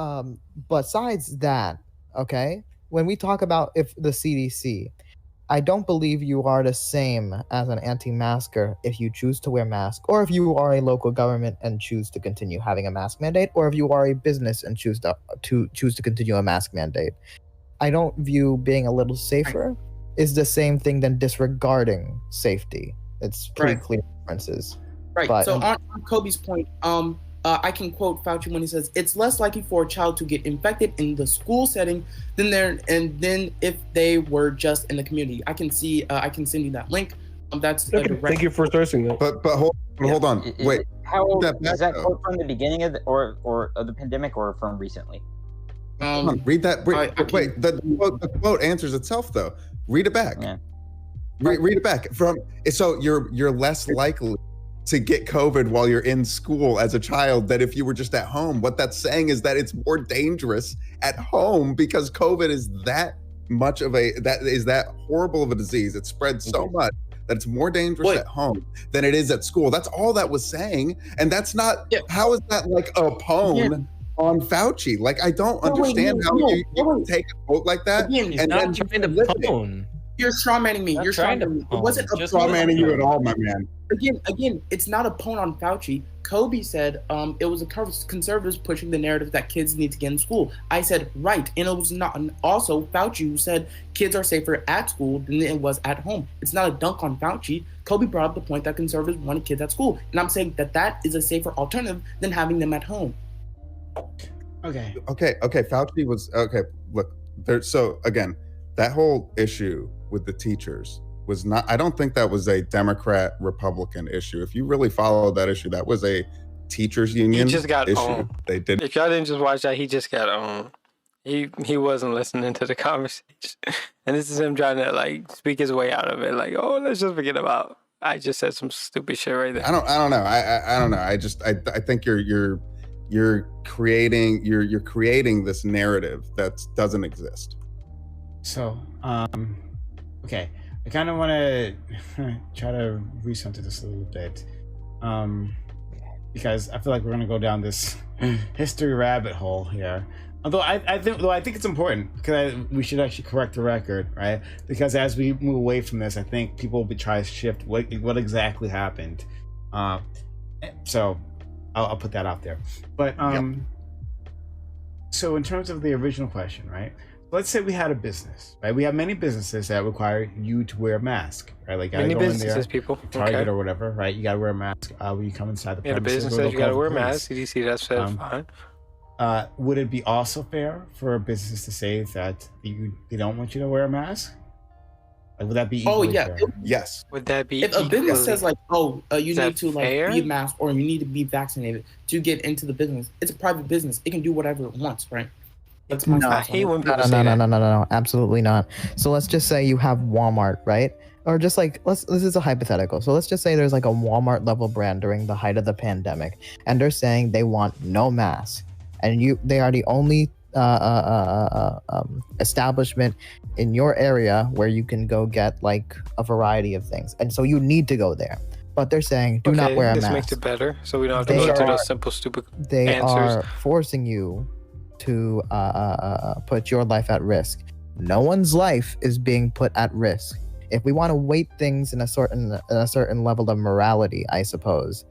besides that, okay, when we talk about if the CDC, I don't believe you are the same as an anti-masker if you choose to wear mask, or if you are a local government and choose to continue having a mask mandate, or if you are a business and choose to continue a mask mandate. I don't view being a little safer is the same thing than disregarding safety. It's pretty clear differences. Right. But, so on Kobe's point, I can quote Fauci when he says, "It's less likely for a child to get infected in the school setting than if they were just in the community." I can see. I can send you that link. That's okay. Thank you for sourcing that. But hold on. Wait. How old is that quote from the beginning of or of the pandemic or from recently? Read that. Wait. The quote answers itself though. Read it back. Yeah. Read it back. So you're less likely to get COVID while you're in school as a child than if you were just at home. What that's saying is that it's more dangerous at home because COVID is that horrible of a disease. It spreads so much that it's more dangerous at home than it is at school. That's all that was saying. And that's not, how is that like a pone on Fauci? Like, I don't understand how you can take a quote like that and then trying to pone. You're strawmanning me. You're strawmanning me. It wasn't a strawmanning you at all, my man. Again, it's not a pwn on Fauci. Kobe said it was the conservatives pushing the narrative that kids need to get in school. I said, right. And it was not. And also, Fauci, who said kids are safer at school than it was at home. It's not a dunk on Fauci. Kobe brought up the point that conservatives wanted kids at school. And I'm saying that is a safer alternative than having them at home. Okay. Fauci was okay. Look, there. So again, that whole issue with the teachers was not. I don't think that was a Democrat Republican issue. If you really follow that issue, that was a teachers union. He just got issue. owned. They did. If y'all didn't just watch that, he just got owned. He wasn't listening to the conversation, and this is him trying to like speak his way out of it. Like, oh, let's just forget about. I just said some stupid shit right there. I don't know. I don't know. I think you're creating this narrative that doesn't exist. So, okay, I kind of want to try to recenter this a little bit, because I feel like we're gonna go down this history rabbit hole here. Although I think it's important because we should actually correct the record, right? Because as we move away from this, I think people will try to shift what exactly happened. So I'll put that out there. But so in terms of the original question, right? Let's say we had a business, right? We have many businesses that require you to wear a mask, right? Like many go businesses, in there, people. Target or whatever, right? You got to wear a mask when you come inside the premises. The business says you got to wear a mask. CDC, that's fine. Would it be also fair for businesses to say that they don't want you to wear a mask? Like, would that be equally fair? Yes. Would that be if a business says like, you Is need that to like fair? be a mask or you need to be vaccinated to get into the business? It's a private business. It can do whatever it wants, right? That's my No, stance on it. no, absolutely not. So let's just say you have Walmart, right? Or just like this is a hypothetical. So let's just say there's like a Walmart level brand during the height of the pandemic, and they're saying they want no mask, and they are the only establishment in your area where you can go get like a variety of things, and so you need to go there. But they're saying do not wear a this mask. makes it better, so we don't have to go into those simple, stupid They answers. are forcing you to put your life at risk. No one's life is being put at risk. If we want to weight things in a certain level of morality, I suppose.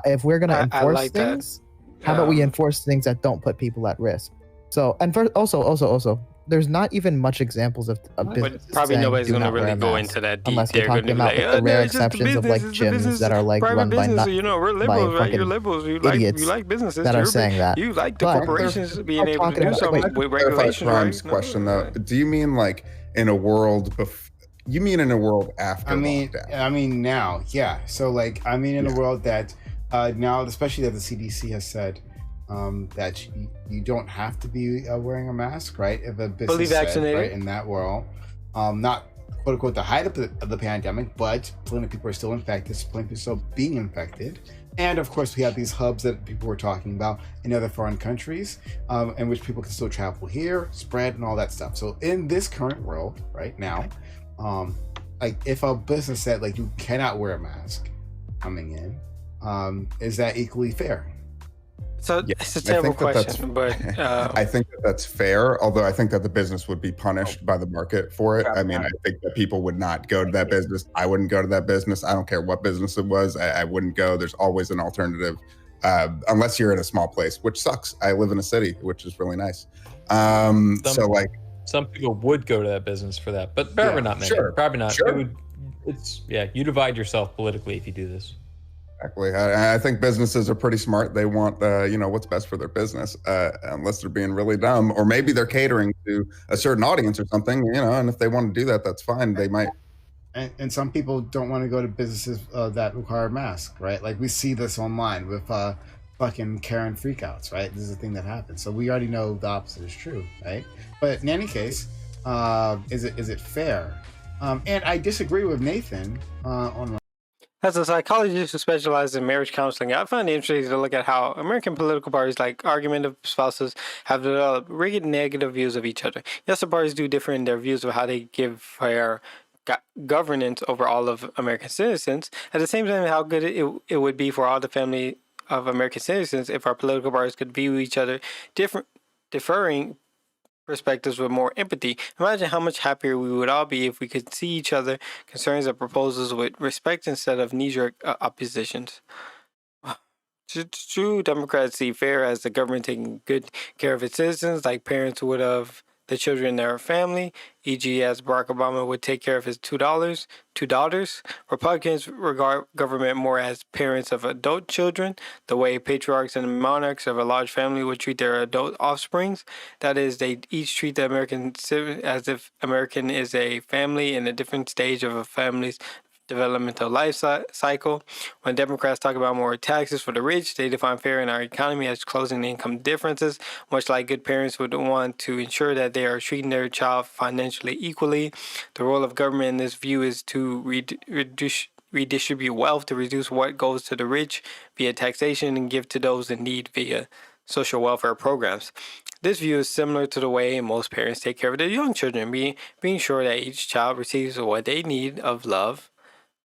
If we're gonna enforce like that. things, how about we enforce things that don't put people at risk? So, and also, there's not even much examples of businesses Probably saying, nobody's "Do gonna not wear really a go mask," into that deep. unless They're we're gonna talking be about like, the oh, no, rare it's just a exceptions of business, like it's a gyms business, that are like private run by business. not You know, we're by liberals, right? You're fucking liberals. You idiots like businesses. that are You're saying that. You like the But corporations being I'm able to talking do about- something wait, with Clarify regulations, Crime's right? question though. Do you mean like in a world you mean in a world after lockdown? I mean now, yeah. So like, I mean in a world that now, especially that the CDC has said that you don't have to be wearing a mask, right? If a business Fully vaccinated. right, in that world, not quote unquote the height of the pandemic, but plenty of people are still infected, plenty of people still being infected. And of course, we have these hubs that people were talking about in other foreign countries, in which people can still travel here, spread, and all that stuff. So in this current world, right now, like if a business said like you cannot wear a mask coming in, is that equally fair? So it's a terrible question, but I think that's fair. Although I think that the business would be punished by the market for it. I mean, I think that people would not go to that business. I wouldn't go to that business. I don't care what business it was. I wouldn't go. There's always an alternative, unless you're in a small place, which sucks. I live in a city, which is really nice. So like, some people would go to that business for that, but probably not many. sure, Probably not. sure. You divide yourself politically if you do this. Exactly. I think businesses are pretty smart. They want, what's best for their business, unless they're being really dumb, or maybe they're catering to a certain audience or something, and if they want to do that, that's fine. They might. And some people don't want to go to businesses that require a mask, right? Like we see this online with fucking Karen freakouts, right? This is a thing that happens. So we already know the opposite is true, right? But in any case, is it fair? And I disagree with Nathan on. as a psychologist who specializes in marriage counseling, I find it interesting to look at how American political parties like argumentative spouses have developed really negative views of each other. Yes, the parties do differ in their views of how they give fair governance over all of American citizens. At the same time, how good it would be for all the family of American citizens if our political parties could view each other differing perspectives with more empathy. Imagine how much happier we would all be if we could see each other concerns and proposals with respect instead of knee-jerk oppositions. True Democrats see fair as the government taking good care of its citizens, like parents would of the children in their family, e.g., as Barack Obama would take care of his two daughters. Republicans regard government more as parents of adult children, the way patriarchs and monarchs of a large family would treat their adult offsprings. That is, they each treat the American as if American is a family in a different stage of a family's developmental life cycle. When Democrats talk about more taxes for the rich, they define fair in our economy as closing the income differences, much like good parents would want to ensure that they are treating their child financially equally. The role of government in this view is to redistribute wealth, to reduce what goes to the rich via taxation and give to those in need via social welfare programs. This view is similar to the way most parents take care of their young children, being sure that each child receives what they need of love,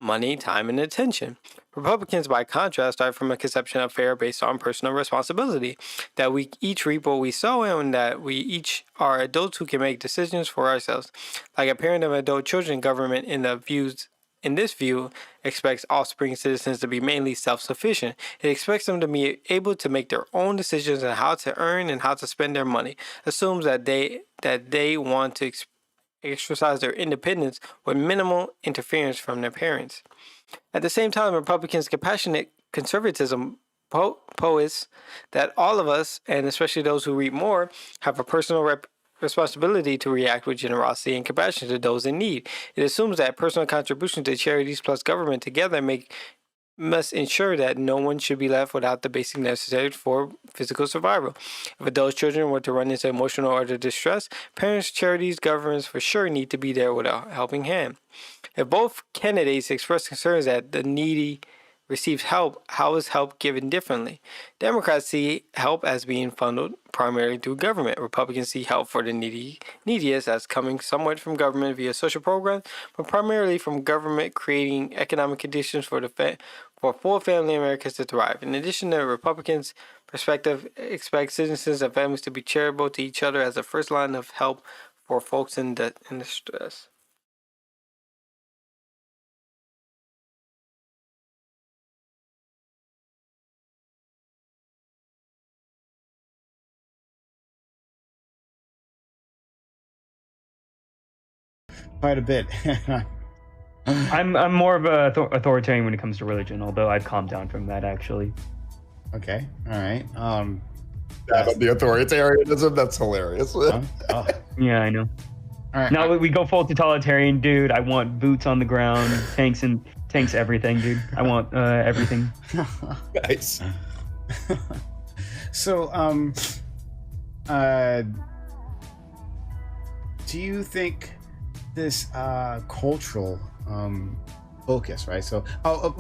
money, time, and attention. Republicans, by contrast, start from a conception of fair based on personal responsibility, that we each reap what we sow and that we each are adults who can make decisions for ourselves. Like a parent of adult children, government in this view expects offspring citizens to be mainly self-sufficient. It expects them to be able to make their own decisions on how to earn and how to spend their money. Assumes that they want to exercise their independence with minimal interference from their parents. At the same time, Republicans' compassionate conservatism posits that all of us, and especially those who reap more, have a personal responsibility to react with generosity and compassion to those in need. It assumes that personal contributions to charities plus government together must ensure that no one should be left without the basic necessary for physical survival. If adult children were to run into emotional or distress, parents, charities, governments for sure need to be there with a helping hand. If both candidates express concerns that the needy receives help, how is help given differently? Democrats see help as being funneled primarily through government. Republicans see help for the neediest as coming somewhat from government via social programs, but primarily from government creating economic conditions for full family Americans to thrive. In addition, the Republicans' perspective expects citizens and families to be charitable to each other as a first line of help for folks in distress. Quite a bit. I'm more of a authoritarian when it comes to religion, although I've calmed down from that actually. Okay, all right. The authoritarianism, that's hilarious. Yeah, I know. All right. Now we go full totalitarian, dude. I want boots on the ground, tanks, everything, dude. I want everything. Nice. So, do you think this cultural focus, right? So,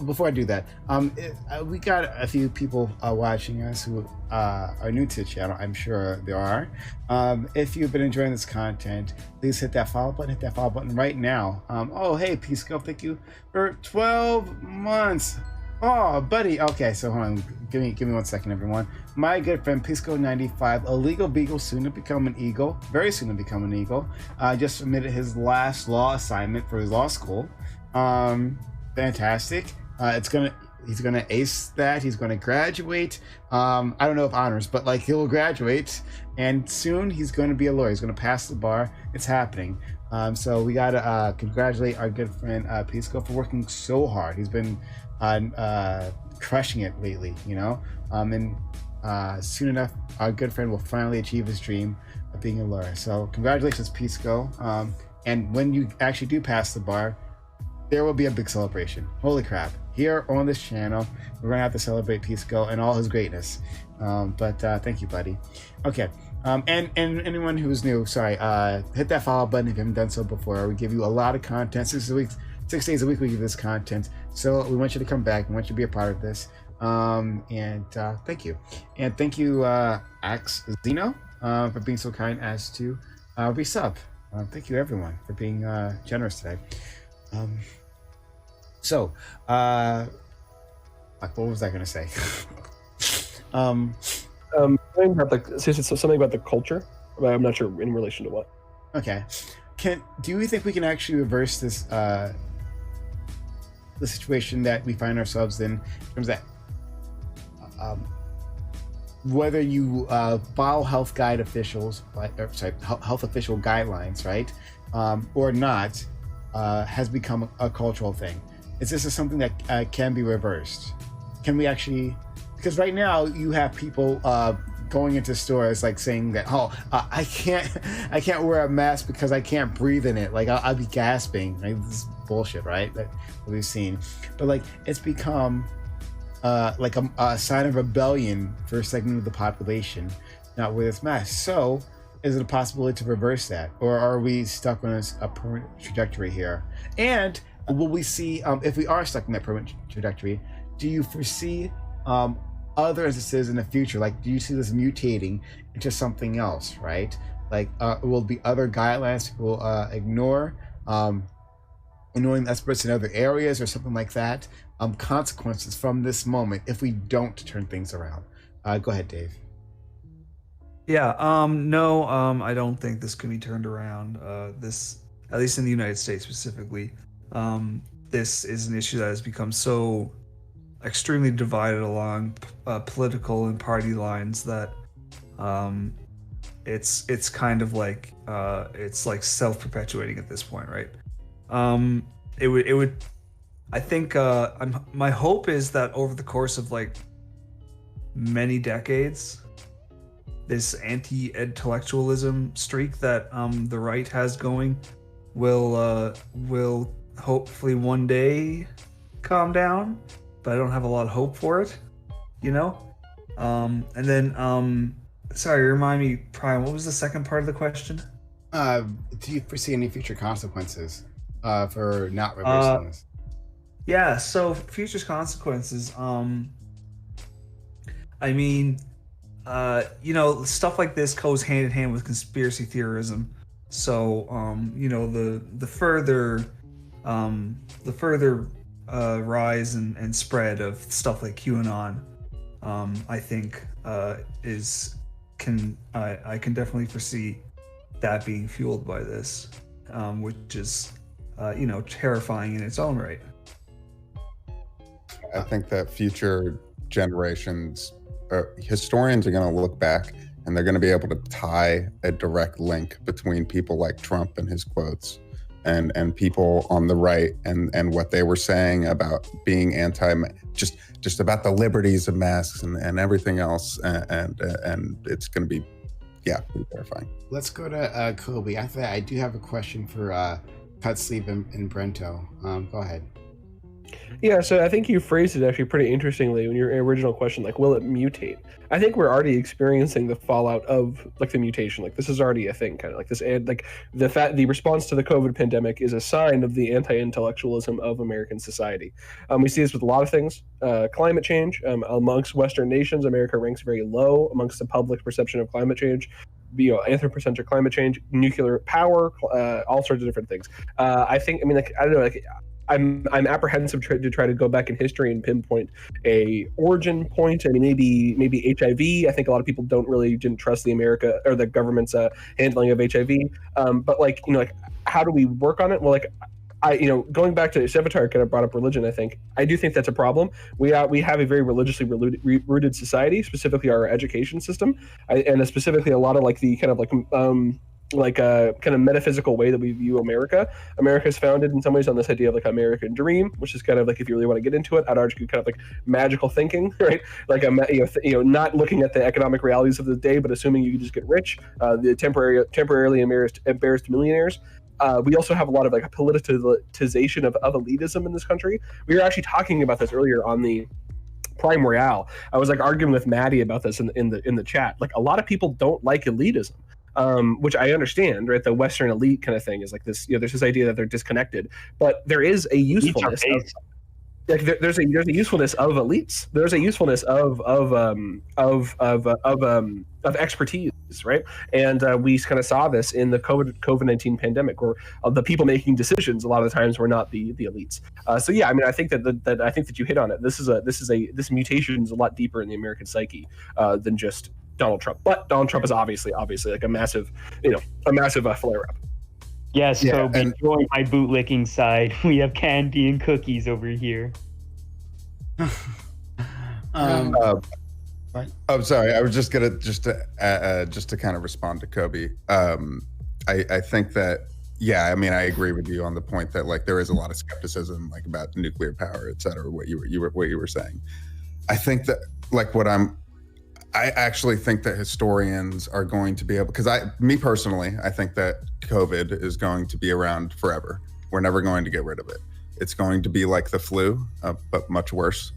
before I do that, we got a few people watching us who are new to the channel. I'm sure there are. If you've been enjoying this content, please hit that follow button. Hit that follow button right now. Oh, hey, Peace Go, thank you for 12 months. Oh, buddy. Okay, so hold on. Give me 1 second, everyone. My good friend Pisco95, a legal beagle, soon to become an eagle, very soon to become an eagle, just submitted his last law assignment for his law school. Fantastic. He's gonna ace that. He's gonna graduate. I don't know if honors, but like he'll graduate, and soon he's going to be a lawyer. He's gonna pass the bar. It's happening. So we gotta congratulate our good friend Pisco for working so hard. He's been crushing it lately, you know. And soon enough, our good friend will finally achieve his dream of being a lawyer. So congratulations, Pisco. And when you actually do pass the bar, there will be a big celebration. Holy crap. Here on this channel, we're gonna have to celebrate Pisco and all his greatness. But thank you, buddy. Okay. And anyone who's new, sorry, hit that follow button if you haven't done so before. We give you a lot of content, 6 days a week we give this content. So we want you to come back. We want you to be a part of this. And thank you. And thank you, Axe Zeno, for being so kind as to resub. Thank you, everyone, for being generous today. So, what was I going to say? Something about the culture, but I'm not sure in relation to what. Okay. Do you think we can actually reverse this the situation that we find ourselves in terms of whether you follow health guide officials, health official guidelines, right, or not, has become a cultural thing. Is this something that can be reversed? Can we actually? Because right now you have people going into stores like saying that, I can't wear a mask because I can't breathe in it. Like I'll be gasping. Right? This is bullshit, right? That we've seen, but like it's become like a sign of rebellion for a segment of the population not wear this mask. So is it a possibility to reverse that, or are we stuck on a permanent trajectory here? And will we see, if we are stuck in that permanent trajectory, do you foresee other instances in the future? Like, do you see this mutating into something else, right? Like, will be other guidelines will ignore annoying experts in other areas or something like that? Consequences from this moment if we don't turn things around. Go ahead, Dave. Yeah, no, I don't think this can be turned around. This, at least in the United States specifically, this is an issue that has become so extremely divided along political and party lines that it's kind of like it's like self-perpetuating at this point, right? It would I think my hope is that over the course of like many decades, this anti-intellectualism streak that the right has going will hopefully one day calm down, but I don't have a lot of hope for it, you know? And then, sorry, remind me, Prime, what was the second part of the question? Do you foresee any future consequences for not reversing this? Yeah, so future consequences, I mean, you know, stuff like this goes hand in hand with conspiracy theorism. So, you know, the further rise and spread of stuff like QAnon, I think I can definitely foresee that being fueled by this, which is, you know, terrifying in its own right. I think that future generations, historians are going to look back and they're going to be able to tie a direct link between people like Trump and his quotes and people on the right and what they were saying about being just about the liberties of masks and everything else. And it's going to be, pretty terrifying. Let's go to Kobe. After that, I do have a question for Cut Sleeve and Brento. Go ahead. Yeah, so I think you phrased it actually pretty interestingly in your original question, like, will it mutate? I think we're already experiencing the fallout of like the mutation. Like this is already a thing, kind of like this, and like the response to the COVID pandemic is a sign of the anti-intellectualism of American society. We see this with a lot of things. Climate change amongst Western nations, America ranks very low amongst the public perception of climate change. You know, anthropocentric climate change, nuclear power, all sorts of different things. I think, I mean, like, I don't know, like, I'm apprehensive to try to go back in history and pinpoint a origin point. I mean, maybe HIV. I think a lot of people didn't trust the America or the government's handling of HIV. But like, you know, like, how do we work on it? Well, like, going back to Sevatar kind of brought up religion. I think I do think that's a problem. We have a very religiously rooted society, specifically our education system, and specifically a lot of like the kind of like a kind of metaphysical way that we view America. America is founded in some ways on this idea of like American dream, which is kind of like, if you really want to get into it, I'd argue kind of like magical thinking, right? Like not looking at the economic realities of the day, but assuming you can just get rich, the temporarily embarrassed millionaires. We also have a lot of like a politicization of elitism in this country. We were actually talking about this earlier on the Prime Royale. I was like arguing with Maddie about this in the chat. Like, a lot of people don't like elitism. Which I understand, right? The Western elite kind of thing is like this. You know, there's this idea that they're disconnected, but there is a usefulness. There's a usefulness of elites. There's a usefulness of expertise, right? And we kind of saw this in the COVID-19 pandemic, where the people making decisions a lot of the times were not the elites. So yeah, I mean, I think that you hit on it. This mutation is a lot deeper in the American psyche than just Donald Trump. But Donald Trump is obviously like a massive flare up. Yes, so join my bootlicking side. We have candy and cookies over here. I'm sorry. I was just gonna just to kind of respond to Kobe. I think that I mean I agree with you on the point that like there is a lot of skepticism like about nuclear power, et cetera. What you were saying. I think that like I actually think that historians are going to be able, because me personally, I think that COVID is going to be around forever. We're never going to get rid of it. It's going to be like the flu, but much worse.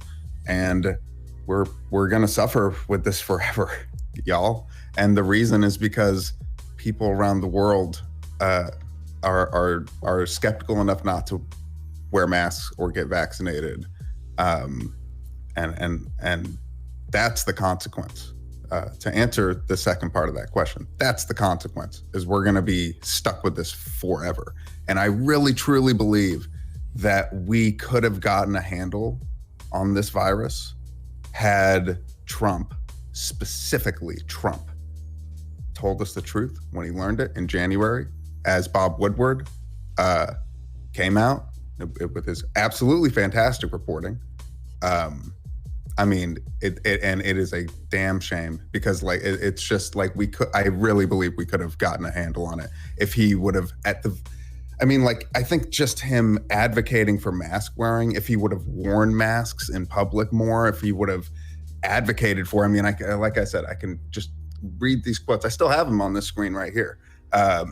And we're going to suffer with this forever, y'all. And the reason is because people around the world are skeptical enough not to wear masks or get vaccinated. And that's the consequence. To answer the second part of that question, that's the consequence, is we're going to be stuck with this forever. And I really, truly believe that we could have gotten a handle on this virus had Trump, specifically Trump, told us the truth when he learned it in January, as Bob Woodward came out with his absolutely fantastic reporting. I mean, it is a damn shame because like it's just like I really believe we could have gotten a handle on it if he would have I think just him advocating for mask wearing, if he would have worn masks in public more, if he would have advocated for, like I said, I can just read these quotes. I still have them on this screen right here. About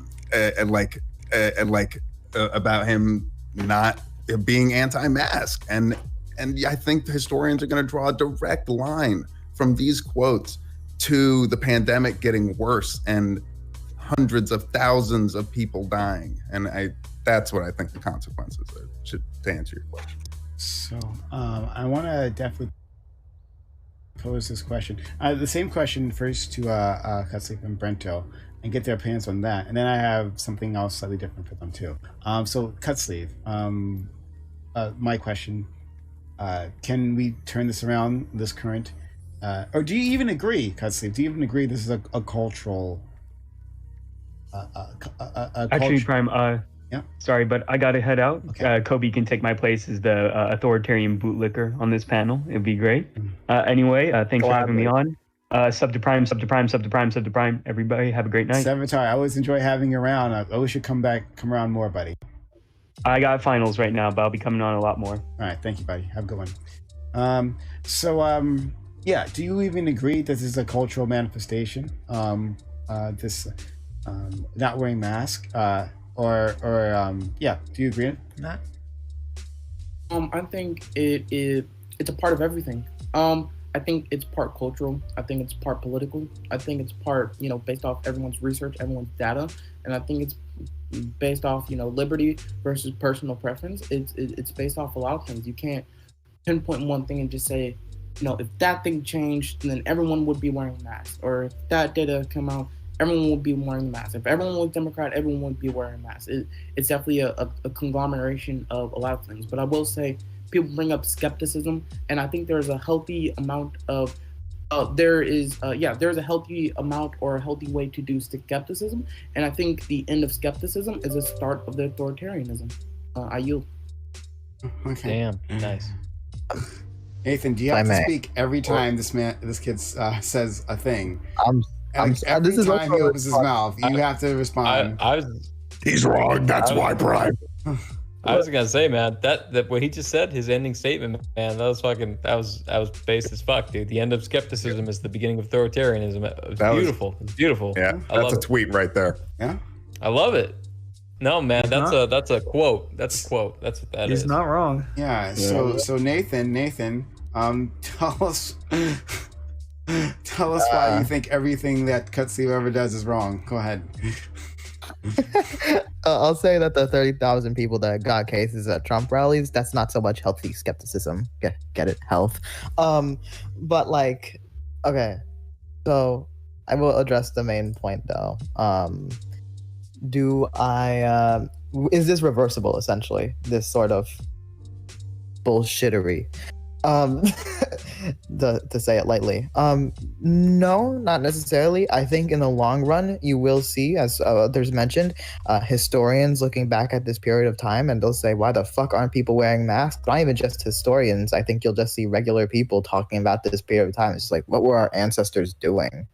him not being anti-mask. And I think the historians are going to draw a direct line from these quotes to the pandemic getting worse and hundreds of thousands of people dying. And that's what I think the consequences are, to answer your question. So I want to definitely pose this question. The same question first to Cutsleep and Brento and get their opinions on that. And then I have something else slightly different for them too. So Cutsleep, my question, can we turn this around, this current, or do you even agree, Cutsleep? Do you even agree this is a cultural? Actually, Prime. Yeah. Sorry, but I gotta head out. Okay. Kobe can take my place as the authoritarian bootlicker on this panel. It'd be great. Anyway, thanks for having me on. Sub to Prime, sub to Prime, sub to Prime, sub to Prime. Everybody, have a great night. Savitar, I always enjoy having you around. I always should come around more, buddy. I got finals right now, but I'll be coming on a lot more. All right, thank you, buddy. Have a good one. Yeah, do you even agree that this is a cultural manifestation? This not wearing mask, yeah, do you agree on that? I think it's a part of everything. I think it's part cultural. I think it's part political. I think it's part, based off everyone's research, everyone's data, and I think it's based off, liberty versus personal preference. It's based off a lot of things. You can't pinpoint one thing and just say, if that thing changed, then everyone would be wearing masks. Or if that data come out, everyone would be wearing masks. If everyone was Democrat, everyone would be wearing masks. It's definitely a conglomeration of a lot of things. But I will say, people bring up skepticism, and I think there's a healthy amount of there's a healthy amount or a healthy way to do skepticism, and I think the end of skepticism is the start of the authoritarianism. I yield. Okay. Damn, nice. Nathan, do you have to speak every time this kid says a thing? Every time he opens his mouth, you have to respond. He's wrong. That's why, Prime. I was gonna say, man, that what he just said, his ending statement, man, that was based as fuck, dude. The end of skepticism is the beginning of authoritarianism. It's beautiful. It's beautiful. Yeah, that's a tweet right there. Yeah, I love it. No, man, that's a quote. That's a quote. That's what that is. He's not wrong. Yeah. So Nathan, tell us why you think everything that Cutsleep ever does is wrong. Go ahead. I'll say that the 30,000 people that got cases at Trump rallies, that's not so much healthy skepticism. Get it? Health. But okay. So I will address the main point though. Is this reversible essentially? This sort of bullshittery. to say it lightly. No, not necessarily. I think in the long run, you will see, as others mentioned, historians looking back at this period of time, and they'll say, "Why the fuck aren't people wearing masks?" Not even just historians. I think you'll just see regular people talking about this period of time. It's just like, what were our ancestors doing?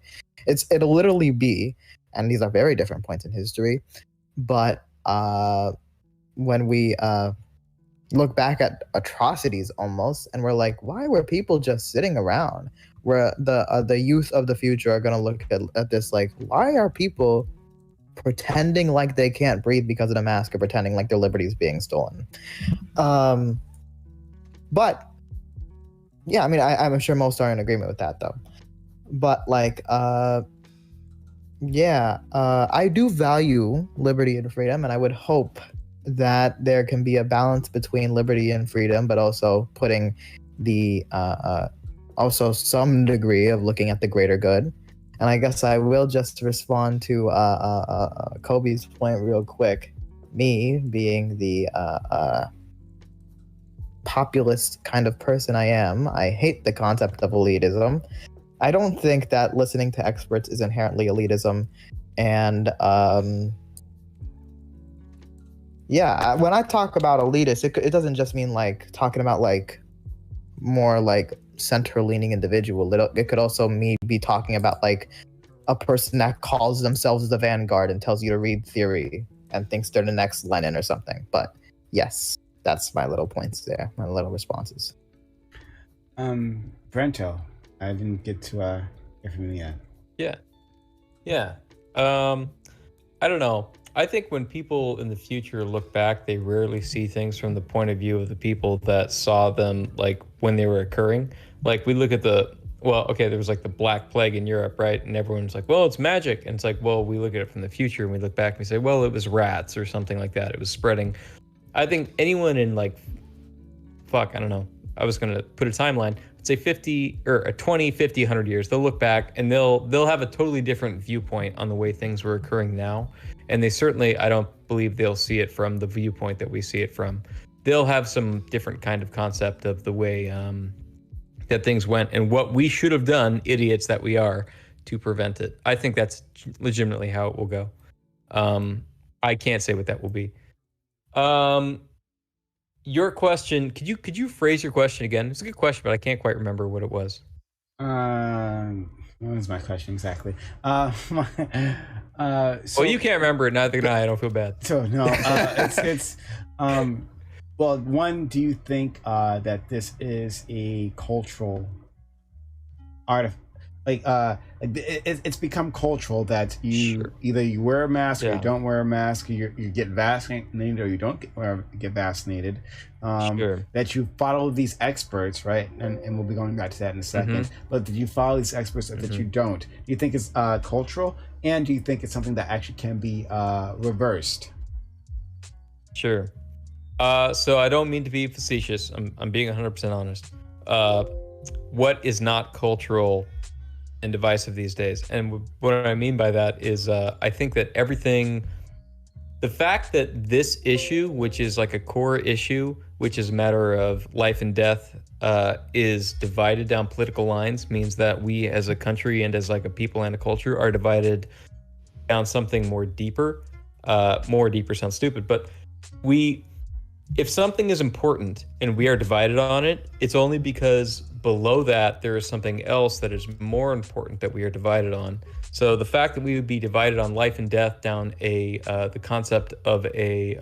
It'll literally be, and these are very different points in history, but when we look back at atrocities almost, and we're like, why were people just sitting around? Where the youth of the future are gonna look at this like, why are people pretending like they can't breathe because of the mask, or pretending like their liberty is being stolen? But yeah, I mean, I'm sure most are in agreement with that though. But like, yeah, I do value liberty and freedom, and I would hope that there can be a balance between liberty and freedom, but also putting the also some degree of looking at the greater good. And I guess I will just respond to Kobe's point real quick. Me being the populist kind of person I am, I hate the concept of elitism. I don't think that listening to experts is inherently elitism, and yeah, when I talk about elitist, it doesn't just mean like talking about like more like center-leaning individual. It could also be talking about like a person that calls themselves the vanguard and tells you to read theory and thinks they're the next Lenin or something. But yes, that's my little points there, my little responses. Brento, I didn't get to hear from you yet. Yeah. I don't know. I think when people in the future look back, they rarely see things from the point of view of the people that saw them like when they were occurring. Like we look at there was like the Black Plague in Europe, right? And everyone's like, well, it's magic. And it's like, well, we look at it from the future and we look back and we say, well, it was rats or something like that. It was spreading. I think anyone in I don't know. I was going to put a timeline. Say 50 or 20, 50, 100 years, they'll look back and they'll have a totally different viewpoint on the way things were occurring now. And they certainly, I don't believe they'll see it from the viewpoint that we see it from. They'll have some different kind of concept of the way that things went and what we should have done, idiots that we are, to prevent it. I think that's legitimately how it will go. I can't say what that will be. Your question, could you phrase your question again? It's a good question, but I can't quite remember what it was. What was my question exactly? Well, you can't remember it, neither can I don't feel bad. So no, it's well, one, do you think that this is a cultural artifact? It's become cultural that you either you wear a mask or you don't wear a mask, or you get vaccinated or you don't get vaccinated. That you follow these experts, right? And we'll be going back to that in a second. But did you follow these experts or that you don't? Do you think it's cultural, and do you think it's something that actually can be reversed? Sure. So I don't mean to be facetious. I'm being 100% honest. What is not cultural and divisive these days? And what I mean by that is I think that the fact that this issue, which is like a core issue, which is a matter of life and death, is divided down political lines, means that we as a country and as like a people and a culture are divided down something more deeper. More deeper sounds stupid, but if something is important and we are divided on it, it's only because below that there is something else that is more important that we are divided on. So the fact that we would be divided on life and death down the concept of a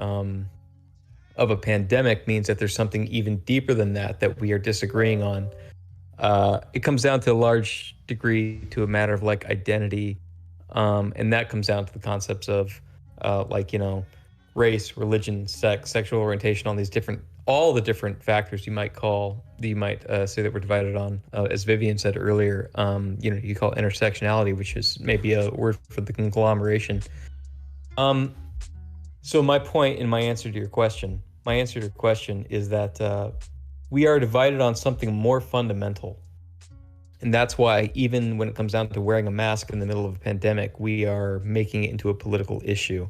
pandemic means that there's something even deeper than that we are disagreeing on. It comes down to a large degree to a matter of like identity, and that comes down to the concepts of race, religion, sex, sexual orientation, all the different factors you might say that we're divided on. As Vivian said earlier, you call it intersectionality, which is maybe a word for the conglomeration. So my point in my answer to your question is that we are divided on something more fundamental. And that's why even when it comes down to wearing a mask in the middle of a pandemic, we are making it into a political issue.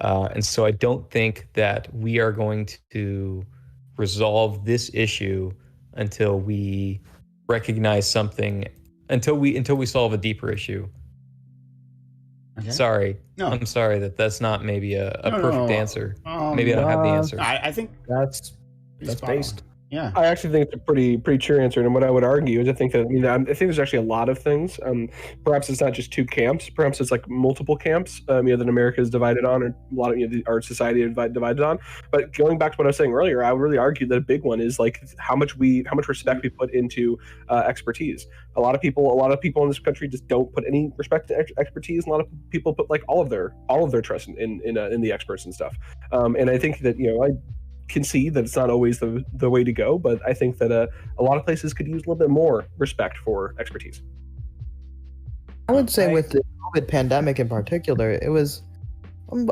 And so I don't think that we are going to resolve this issue until we recognize something until we solve a deeper issue. Okay. Sorry. No. I'm sorry that's not maybe a perfect answer. Maybe I don't have the answer. I think That's spot based. on. Yeah. I actually think it's a pretty true answer. And what I would argue is I think there's actually a lot of things. Perhaps it's not just two camps. Perhaps it's like multiple camps. That America is divided on, or a lot of our society is divided on. But going back to what I was saying earlier, I would really argue that a big one is like how much respect we put into expertise. A lot of people in this country just don't put any respect to expertise. A lot of people put like all of their trust in the experts and stuff. And I think that I can see that it's not always the way to go, but I think that a lot of places could use a little bit more respect for expertise. I would say with the COVID pandemic in particular, it was,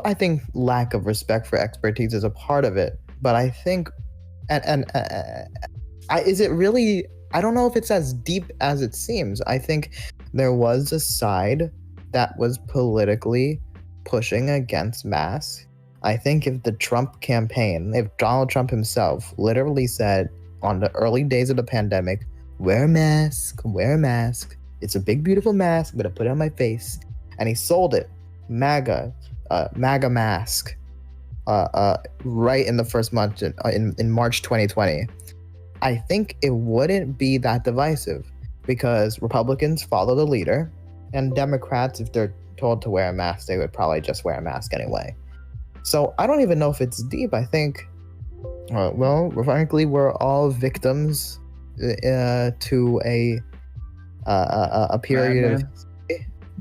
I think, lack of respect for expertise is a part of it. But I think, is it really? I don't know if it's as deep as it seems. I think there was a side that was politically pushing against masks. I think if the Trump campaign, if Donald Trump himself literally said on the early days of the pandemic, wear a mask, it's a big, beautiful mask, I'm gonna put it on my face. And he sold it, MAGA mask, right in the first month in March 2020. I think it wouldn't be that divisive because Republicans follow the leader, and Democrats, if they're told to wear a mask, they would probably just wear a mask anyway. So I don't even know if it's deep. I think, frankly, we're all victims to a period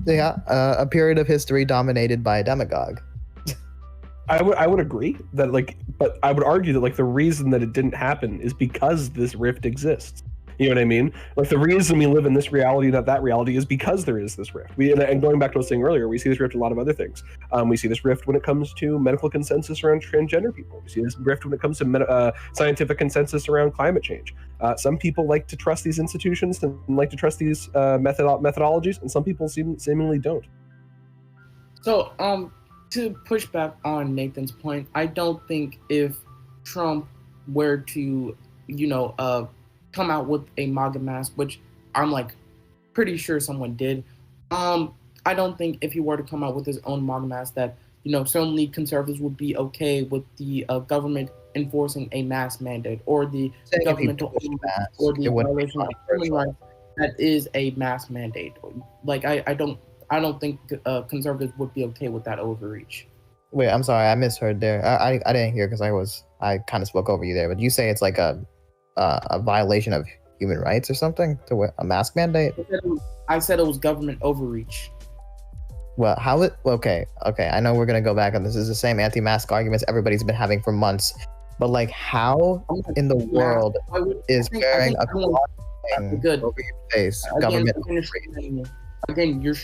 a period of history dominated by a demagogue. I would agree that but I would argue that the reason that it didn't happen is because this rift exists. You know what I mean? Like the reason we live in this reality, not that reality, is because there is this rift. And going back to what I was saying earlier, we see this rift in a lot of other things. We see this rift when it comes to medical consensus around transgender people. We see this rift when it comes to scientific consensus around climate change. Some people like to trust these institutions and like to trust these methodologies, and some people seemingly don't. So, to push back on Nathan's point, I don't think if Trump were to, come out with a MAGA mask, which I'm pretty sure someone did. I don't think if he were to come out with his own MAGA mask that, certainly conservatives would be okay with the government enforcing a mask mandate or the governmental or the violation of human rights that is a mask mandate. I don't think conservatives would be okay with that overreach. Wait, I'm sorry, I misheard there. I didn't hear because I kind of spoke over you there. But you say it's like a violation of human rights or something to wear a mask mandate? I said it was government overreach. Well, okay, I know we're gonna go back on this. Is the same anti-mask arguments everybody's been having for months, but how in the world is wearing a cloth thing over your face government overreach? Again, you're